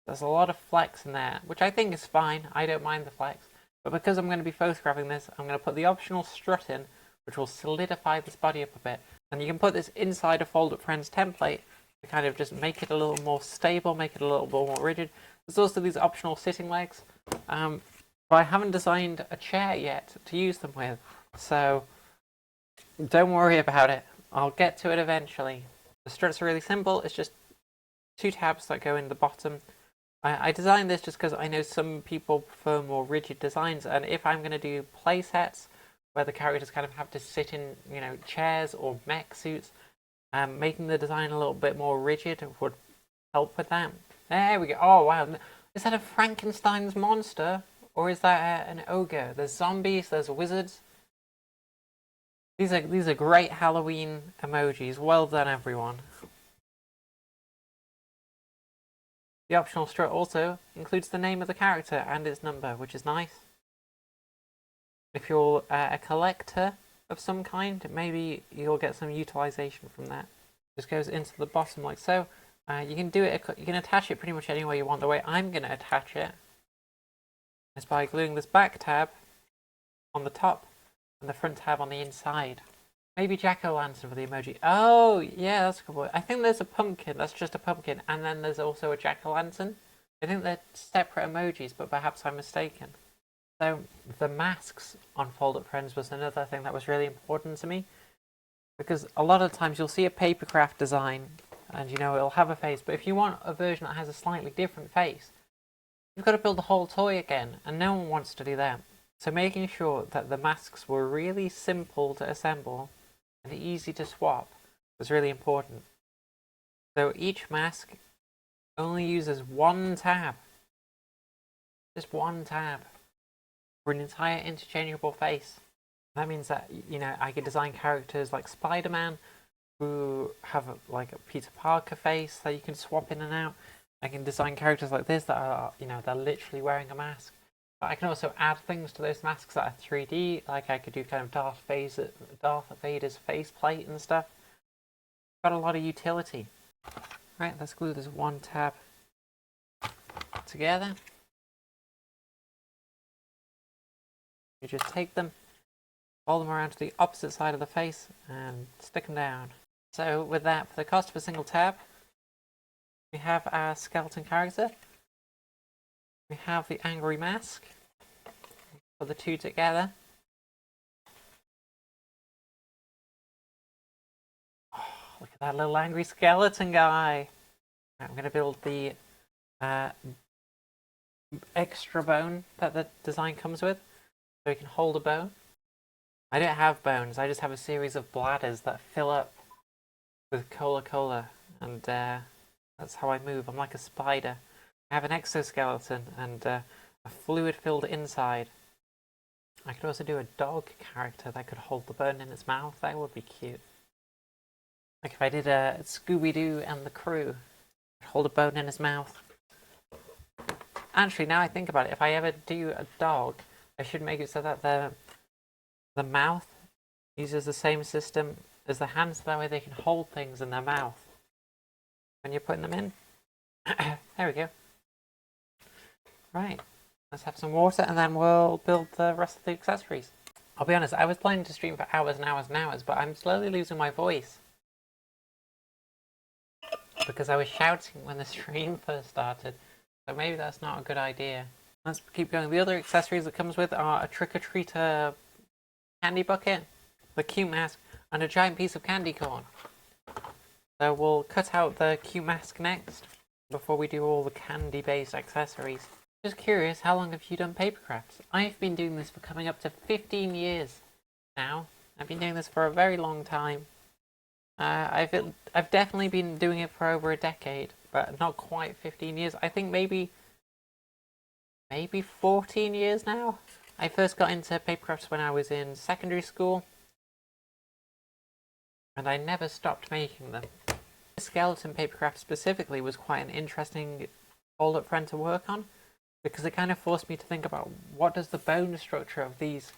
there's a lot of flex in there, which I think is fine. I don't mind the flex. But because I'm going to be photographing this, I'm going to put the optional strut in, which will solidify this body up a bit. And you can put this inside a Fold Up Friends template to kind of just make it a little more stable, make it a little bit more rigid. There's also these optional sitting legs. But I haven't designed a chair yet to use them with. So don't worry about it. I'll get to it eventually. The struts are really simple. It's just 2 tabs that go in the bottom. I designed this just because I know some people prefer more rigid designs, and if I'm going to do play sets where the characters kind of have to sit in, you know, chairs or mech suits, making the design a little bit more rigid would help with that. There we go. Oh wow, is that a Frankenstein's monster or is that an ogre? There's zombies. There's wizards. These are great Halloween emojis. Well done, everyone. The optional strut also includes the name of the character and its number, which is nice. If you're a collector of some kind, maybe you'll get some utilization from that. Just goes into the bottom like so. You can do it. You can attach it pretty much any way you want. The way I'm going to attach it is by gluing this back tab on the top and the front tab on the inside. Maybe jack-o'-lantern for the emoji. Oh, yeah, that's a good point. I think there's a pumpkin. That's just a pumpkin. And then there's also a jack-o'-lantern. I think they're separate emojis, but perhaps I'm mistaken. So the masks on Fold Up Friends was another thing that was really important to me. Because a lot of times you'll see a Papercraft design and, you know, it'll have a face. But if you want a version that has a slightly different face, you've got to build the whole toy again. And no one wants to do that. So making sure that the masks were really simple to assemble and easy to swap was really important. So each mask only uses one tab. Just one tab for an entire interchangeable face. That means that, you know, I could design characters like Spider-Man who have like a Peter Parker face that you can swap in and out. I can design characters like this that are, you know, they're literally wearing a mask. But I can also add things to those masks that are 3D, like I could do kind of Darth Vader's faceplate and stuff. Got a lot of utility. Right, let's glue this one tab together. You just take them, fold them around to the opposite side of the face, and stick them down. So with that, for the cost of a single tab, we have our skeleton character. We have the angry mask. Put the two together. Oh, look at that little angry skeleton guy. Right, I'm going to build the extra bone that the design comes with, so we can hold a bone. I don't have bones, I just have a series of bladders that fill up with cola, and that's how I move. I'm like a spider. I have an exoskeleton and a fluid-filled inside. I could also do a dog character that could hold the bone in its mouth. That would be cute. Like if I did a Scooby-Doo and the crew, hold a bone in his mouth. Actually, now I think about it, if I ever do a dog, I should make it so that the mouth uses the same system as the hands, so that way they can hold things in their mouth when you're putting them in. There we go. Right, let's have some water and then we'll build the rest of the accessories. I'll be honest, I was planning to stream for hours and hours and hours, but I'm slowly losing my voice. Because I was shouting when the stream first started, so maybe that's not a good idea. Let's keep going. The other accessories it comes with are a trick-or-treater candy bucket, the cute mask, and a giant piece of candy corn. So we'll cut out the cute mask next, before we do all the candy-based accessories. Just curious, how long have you done Papercrafts? I've been doing this for coming up to 15 years now. I've been doing this for a very long time. I've definitely been doing it for over a decade, but not quite 15 years. I think maybe 14 years now. I first got into Papercrafts when I was in secondary school, and I never stopped making them. The skeleton Papercraft specifically was quite an interesting fold-up friend to work on, because it kind of forced me to think about what does the bone structure of these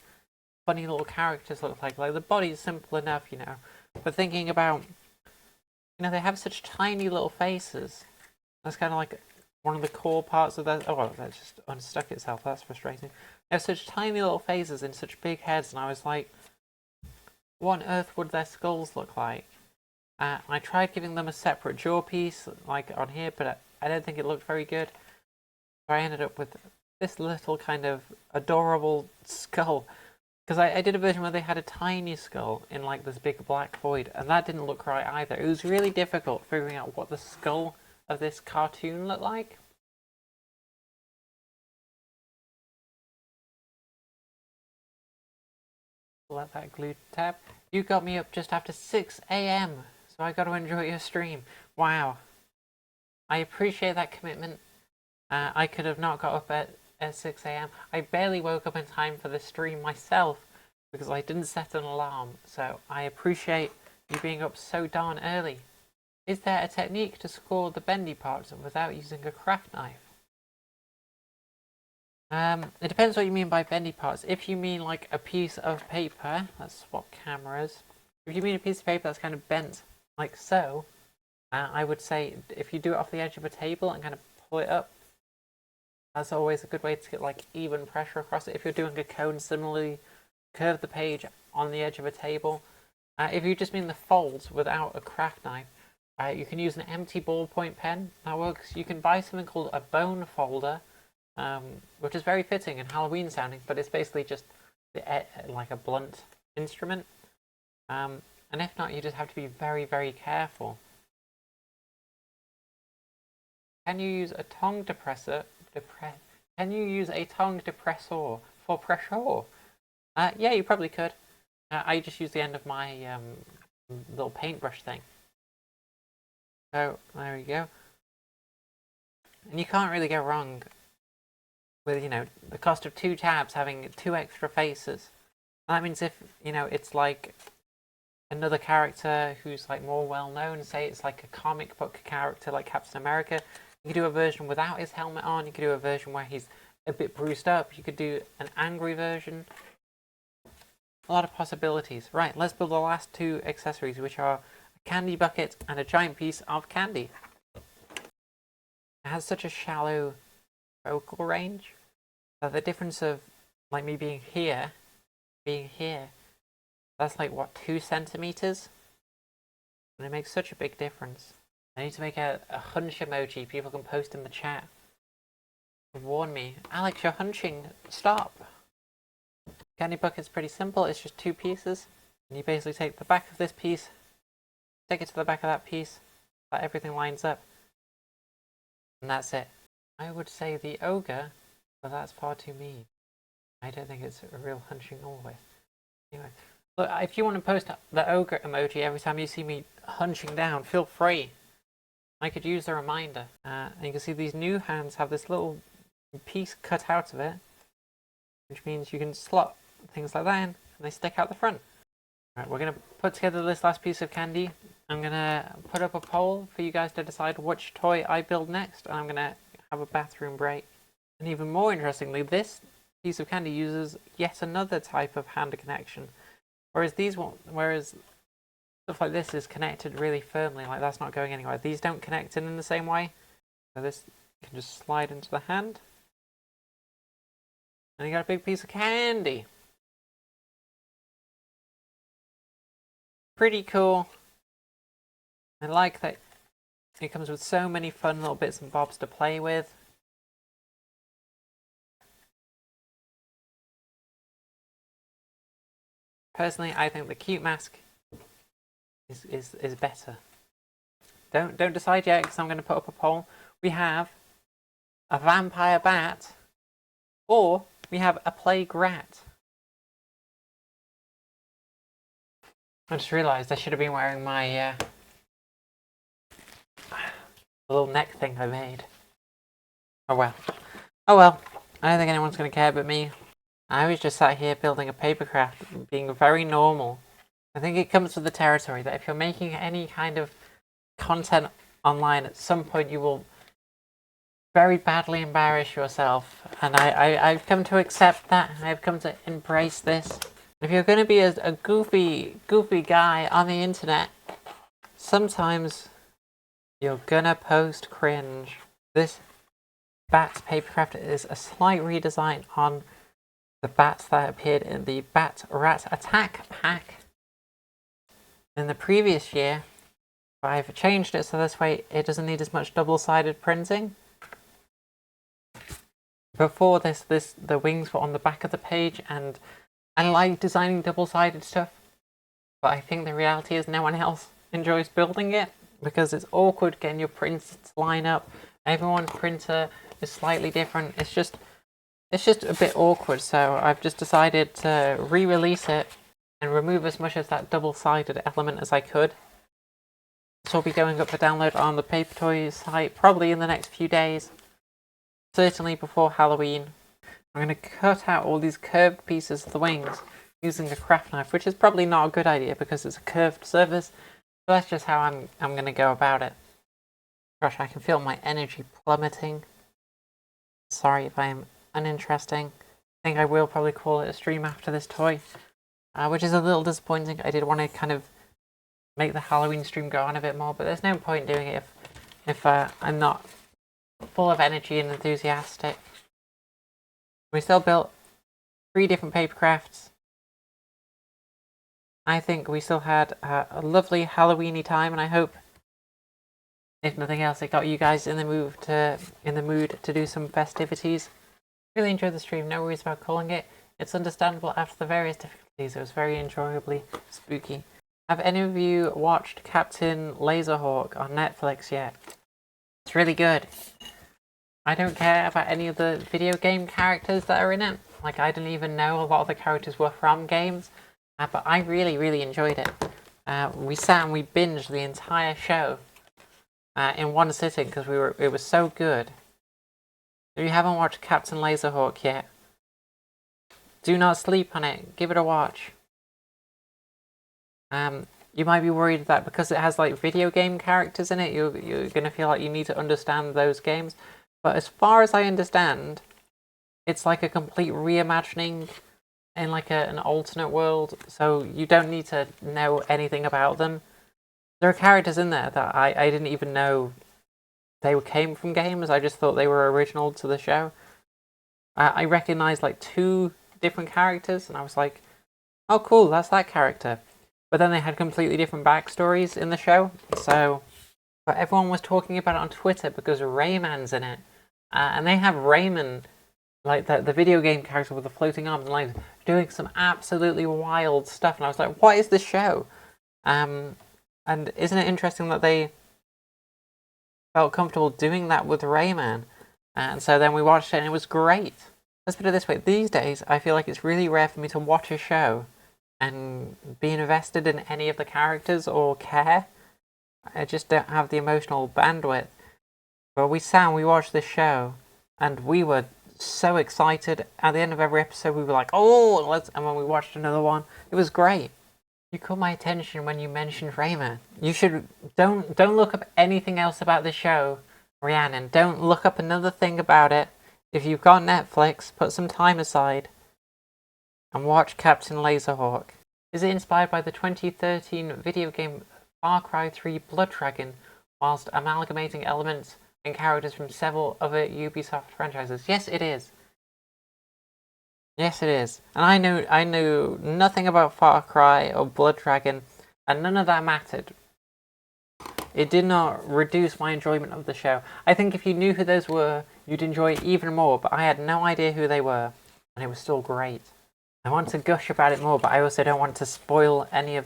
funny little characters look like. Like, the body is simple enough, you know, but thinking about, you know, they have such tiny little faces. That's kind of like one of the core parts of that. Oh, that just unstuck itself. That's frustrating. They have such tiny little faces and such big heads, and I was like, what on earth would their skulls look like? I tried giving them a separate jaw piece, like on here, but I don't think it looked very good. So I ended up with this little kind of adorable skull. Because I did a version where they had a tiny skull in like this big black void, and that didn't look right either. It was really difficult figuring out what the skull of this cartoon looked like. Let that glue tab. You got me up just after 6 AM, so I got to enjoy your stream. Wow. I appreciate that commitment. I could have not got up at 6 a.m. I barely woke up in time for the stream myself because I didn't set an alarm. So I appreciate you being up so darn early. Is there a technique to score the bendy parts without using a craft knife? It depends what you mean by bendy parts. If you mean like a piece of paper, let's swap cameras. If you mean a piece of paper that's kind of bent like so, I would say if you do it off the edge of a table and kind of pull it up, that's always a good way to get like even pressure across it. If you're doing a cone, similarly, curve the page on the edge of a table. If you just mean the folds without a craft knife, you can use an empty ballpoint pen. That works. You can buy something called a bone folder, which is very fitting and Halloween sounding, but it's basically just like a blunt instrument. And if not, you just have to be very, very careful. Can you use a tongue depressor? Can you use a tongue depressor for pressure? Yeah, you probably could. I just use the end of my little paintbrush thing. So there we go. And you can't really go wrong with, you know, the cost of 2 tabs having 2 extra faces. That means if, you know, it's like another character who's like more well known, say it's like a comic book character like Captain America, you could do a version without his helmet on, you could do a version where he's a bit bruised up, you could do an angry version. A lot of possibilities. Right, let's build the last 2 accessories, which are a candy bucket and a giant piece of candy. It has such a shallow focal range that the difference of like me being here, that's like what, 2 centimeters? And it makes such a big difference. I need to make a hunch emoji people can post in the chat. Warn me, Alex, you're hunching, stop! Candy bucket's pretty simple, it's just 2 pieces. And you basically take the back of this piece, stick it to the back of that piece, let everything lines up. And that's it. I would say the ogre, but that's far too mean. I don't think it's a real hunching always. Anyway, look, if you want to post the ogre emoji every time you see me hunching down, feel free. I could use a reminder. And you can see these new hands have this little piece cut out of it, which means you can slot things like that in, and they stick out the front. Right, we're going to put together this last piece of candy. I'm going to put up a poll for you guys to decide which toy I build next, and I'm going to have a bathroom break. And even more interestingly, this piece of candy uses yet another type of hand connection, whereas stuff like this is connected really firmly, like that's not going anywhere. These don't connect in the same way, so this can just slide into the hand. And you got a big piece of candy. Pretty cool. I like that it comes with so many fun little bits and bobs to play with. Personally, I think the cute mask is better. Don't decide yet, because I'm going to put up a poll. We have a vampire bat, or we have a plague rat. I just realised I should have been wearing my little neck thing I made. Oh well. Oh well. I don't think anyone's going to care but me. I was just sat here building a papercraft, being very normal. I think it comes with the territory that if you're making any kind of content online, at some point you will very badly embarrass yourself. And I've come to accept that. I've come to embrace this. If you're going to be a goofy guy on the internet, sometimes you're gonna post cringe. This bat papercraft is a slight redesign on the bats that appeared in the Bat Rat Attack pack in the previous year. I've changed it so this way it doesn't need as much double-sided printing. Before this, the wings were on the back of the page, and I like designing double-sided stuff, but I think the reality is no one else enjoys building it, because it's awkward getting your prints to line up. Everyone's printer is slightly different. It's just a bit awkward, so I've just decided to re-release it and remove as much of that double-sided element as I could. This will be going up for download on the Paper Toys site probably in the next few days. Certainly before Halloween. I'm going to cut out all these curved pieces of the wings using a craft knife, which is probably not a good idea because it's a curved surface. But that's just how I'm going to go about it. Gosh, I can feel my energy plummeting. Sorry if I'm uninteresting. I think I will probably call it a stream after this toy, which is a little disappointing. I did want to kind of make the Halloween stream go on a bit more, but there's no point doing it if I'm not full of energy and enthusiastic. We still built 3 different Papercrafts. I think we still had a lovely Halloweeny time, and I hope, if nothing else, it got you guys in the mood to do some festivities. Really enjoyed the stream. No worries about calling it. It's understandable after the various difficulties. It was very enjoyably spooky. Have any of you watched Captain Laserhawk on Netflix yet? It's really good. I don't care about any of the video game characters that are in it. Like, I didn't even know a lot of the characters were from games. But I really, really enjoyed it. We sat and we binged the entire show in one sitting because it was so good. If you haven't watched Captain Laserhawk yet, do not sleep on it. Give it a watch. You might be worried that because it has like video game characters in it, you're going to feel like you need to understand those games. But as far as I understand, it's like a complete reimagining in like an alternate world, so you don't need to know anything about them. There are characters in there that I didn't even know they came from games. I just thought they were original to the show. I recognized like 2 different characters, and I was like, oh cool, that's that character. But then they had completely different backstories in the show, so... But everyone was talking about it on Twitter because Rayman's in it. And they have Rayman, like the video game character with the floating arms, and like doing some absolutely wild stuff. And I was like, what is this show? And isn't it interesting that they felt comfortable doing that with Rayman? And so then we watched it and it was great. Let's put it this way, these days I feel like it's really rare for me to watch a show and be invested in any of the characters or care. I just don't have the emotional bandwidth. But we sat and we watched this show and we were so excited. At the end of every episode we were like, oh, and when we watched another one, it was great. You caught my attention when you mentioned Rayman. You should don't look up anything else about the show, Rhiannon. Don't look up another thing about it. If you've got Netflix, put some time aside and watch Captain Laserhawk. Is it inspired by the 2013 video game Far Cry 3 Blood Dragon, whilst amalgamating elements and characters from several other Ubisoft franchises? Yes, it is. Yes, it is. And I knew nothing about Far Cry or Blood Dragon, and none of that mattered. It did not reduce my enjoyment of the show. I think if you knew who those were, you'd enjoy it even more, but I had no idea who they were, and it was still great. I want to gush about it more, but I also don't want to spoil anything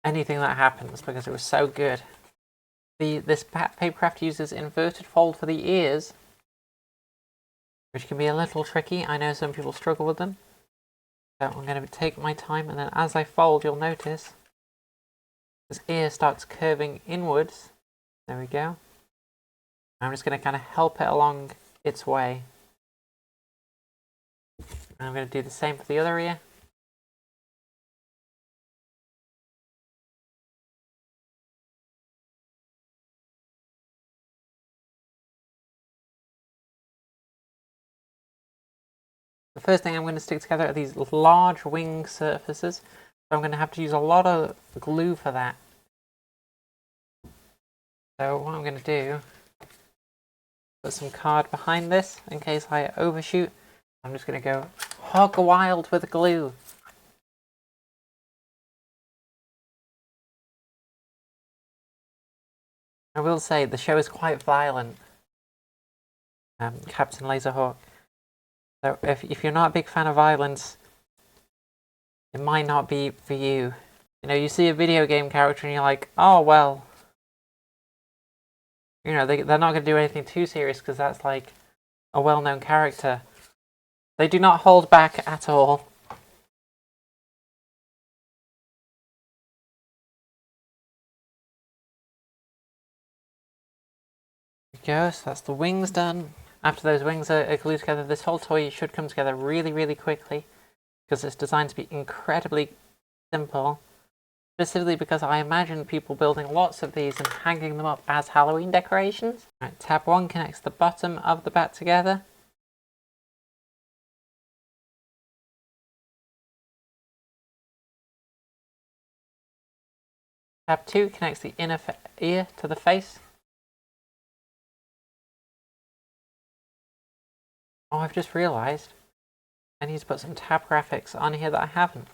that happens, because it was so good. This Papercraft uses inverted fold for the ears, which can be a little tricky. I know some people struggle with them. So I'm going to take my time, and then as I fold, you'll notice this ear starts curving inwards. There we go. I'm just going to kind of help it along its way. And I'm going to do the same for the other ear. The first thing I'm going to stick together are these large wing surfaces. So I'm going to have to use a lot of glue for that. So what I'm going to do, put some card behind this in case I overshoot. I'm just going to go hog wild with glue. I will say the show is quite violent. Captain Laserhawk. So if you're not a big fan of violence, it might not be for you. You know, you see a video game character and you're like, oh well. You know, they're not going to do anything too serious because that's like a well-known character. They do not hold back at all. go, so that's the wings done. After those wings are glued together, this whole toy should come together really, really quickly because it's designed to be incredibly simple. Specifically because I imagine people building lots of these and hanging them up as Halloween decorations. Right, tab 1 connects the bottom of the bat together. Tab 2 connects the inner ear to the face. Oh, I've just realised I need to put some tab graphics on here that I haven't.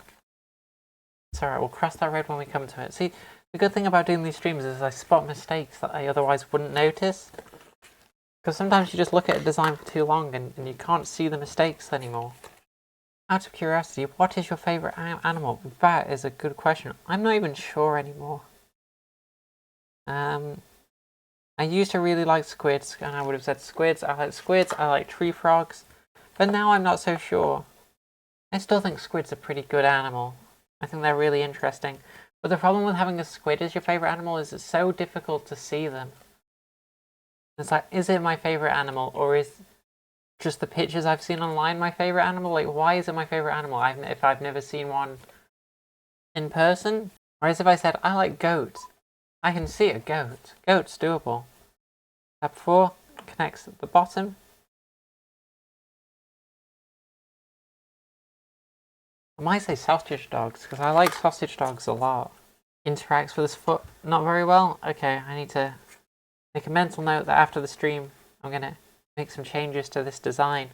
It's alright, we'll cross that road when we come to it. See, the good thing about doing these streams is I spot mistakes that I otherwise wouldn't notice. Because sometimes you just look at a design for too long and you can't see the mistakes anymore. Out of curiosity, what is your favourite animal? That is a good question. I'm not even sure anymore. I used to really like squids, and I would have said squids. I like squids, I like tree frogs. But now I'm not so sure. I still think squid's a pretty good animal. I think they're really interesting. But the problem with having a squid as your favourite animal is it's so difficult to see them. It's like, is it my favourite animal, or is just the pictures I've seen online my favourite animal? Like, why is it my favourite animal if I've never seen one in person? Whereas if I said, I like goats, I can see a goat. Goat's doable. Tab 4 connects at the bottom. I might say sausage dogs, because I like sausage dogs a lot. Interacts with his foot not very well. Okay, I need to make a mental note that after the stream, I'm going to make some changes to this design.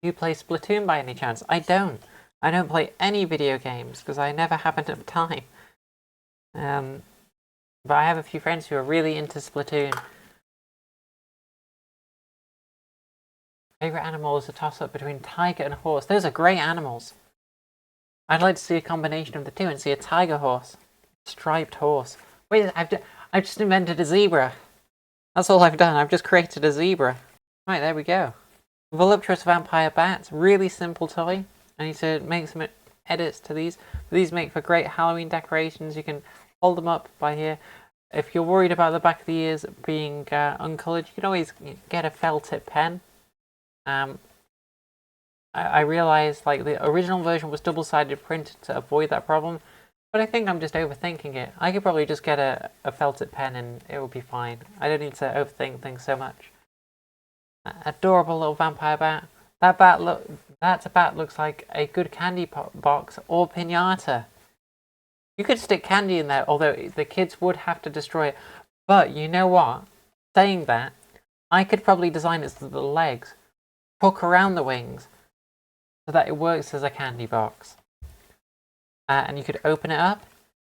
Do you play Splatoon by any chance? I don't. I don't play any video games, because I never have enough time. But I have a few friends who are really into Splatoon. Favourite animal is a toss-up between tiger and horse. Those are great animals. I'd like to see a combination of the two and see a tiger horse. Striped horse. Wait, I've just invented a zebra. That's all I've done. I've just created a zebra. Right, there we go. Voluptuous vampire bats. Really simple toy. I need to make some edits to these. These make for great Halloween decorations. You can hold them up by here. If you're worried about the back of the ears being uncoloured, you can always get a felt tip pen. I realised like the original version was double-sided print to avoid that problem, but I think I'm just overthinking it. I could probably just get a felt tip pen and it will be fine. I don't need to overthink things so much. Adorable little vampire bat. That bat looks like a good candy box or piñata. You could stick candy in there, although the kids would have to destroy it. But you know what? Saying that, I could probably design it so the legs hook around the wings so that it works as a candy box. And you could open it up.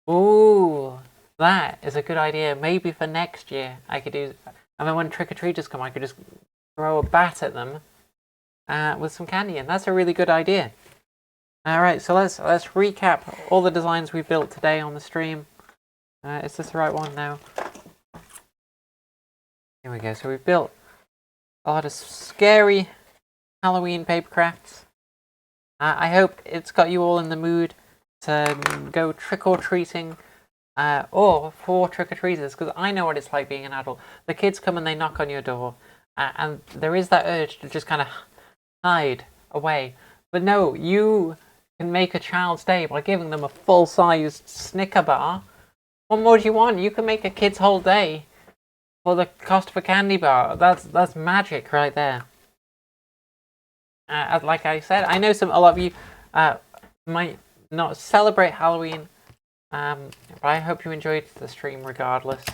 Ooh, that is a good idea. Maybe for next year I could do... And then when trick-or-treaters come, I could just throw a bat at them with some candy in. That's a really good idea. Alright, so let's recap all the designs we built today on the stream. Is this the right one now? Here we go. So we've built a lot of scary Halloween paper crafts. I hope it's got you all in the mood to go trick-or-treating or for trick-or-treaters, because I know what it's like being an adult. The kids come and they knock on your door, and there is that urge to just kind of hide away. But no, you can make a child's day by giving them a full-sized Snicker bar. What more do you want? You can make a kid's whole day for the cost of a candy bar. That's magic right there. Like I said, I know a lot of you might not celebrate Halloween, but I hope you enjoyed the stream regardless.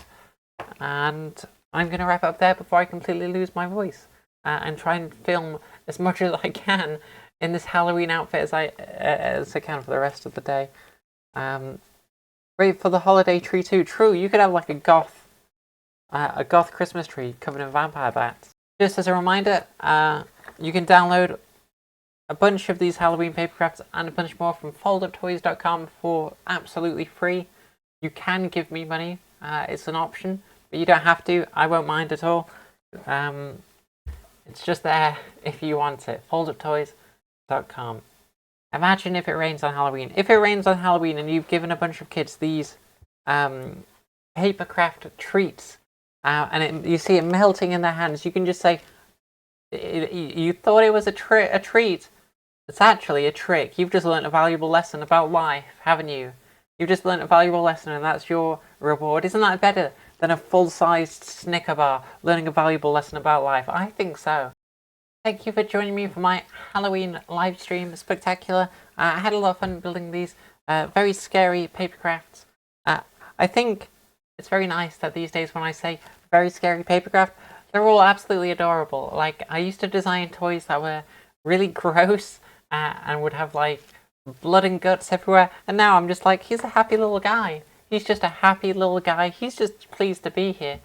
And I'm going to wrap up there before I completely lose my voice and try and film as much as I can in this Halloween outfit as I can for the rest of the day. Great for the holiday tree too. True, you could have like a goth Christmas tree covered in vampire bats. Just as a reminder, you can download a bunch of these Halloween paper crafts and a bunch more from folduptoys.com for absolutely free. You can give me money, it's an option, but you don't have to. I won't mind at all. It's just there if you want it. folduptoys.com. Imagine if it rains on Halloween. If it rains on Halloween and you've given a bunch of kids these paper craft treats you see it melting in their hands. You can just say, you thought it was a treat. It's actually a trick. You've just learned a valuable lesson about life, haven't you? You've just learned a valuable lesson, and that's your reward. Isn't that better than a full-sized Snicker bar learning a valuable lesson about life? I think so. Thank you for joining me for my Halloween live stream spectacular. I had a lot of fun building these very scary paper crafts. I think it's very nice that these days when I say very scary paper craft, they're all absolutely adorable. Like, I used to design toys that were really gross and would have like blood and guts everywhere, and now I'm just like, he's a happy little guy. He's just a happy little guy. He's just pleased to be here.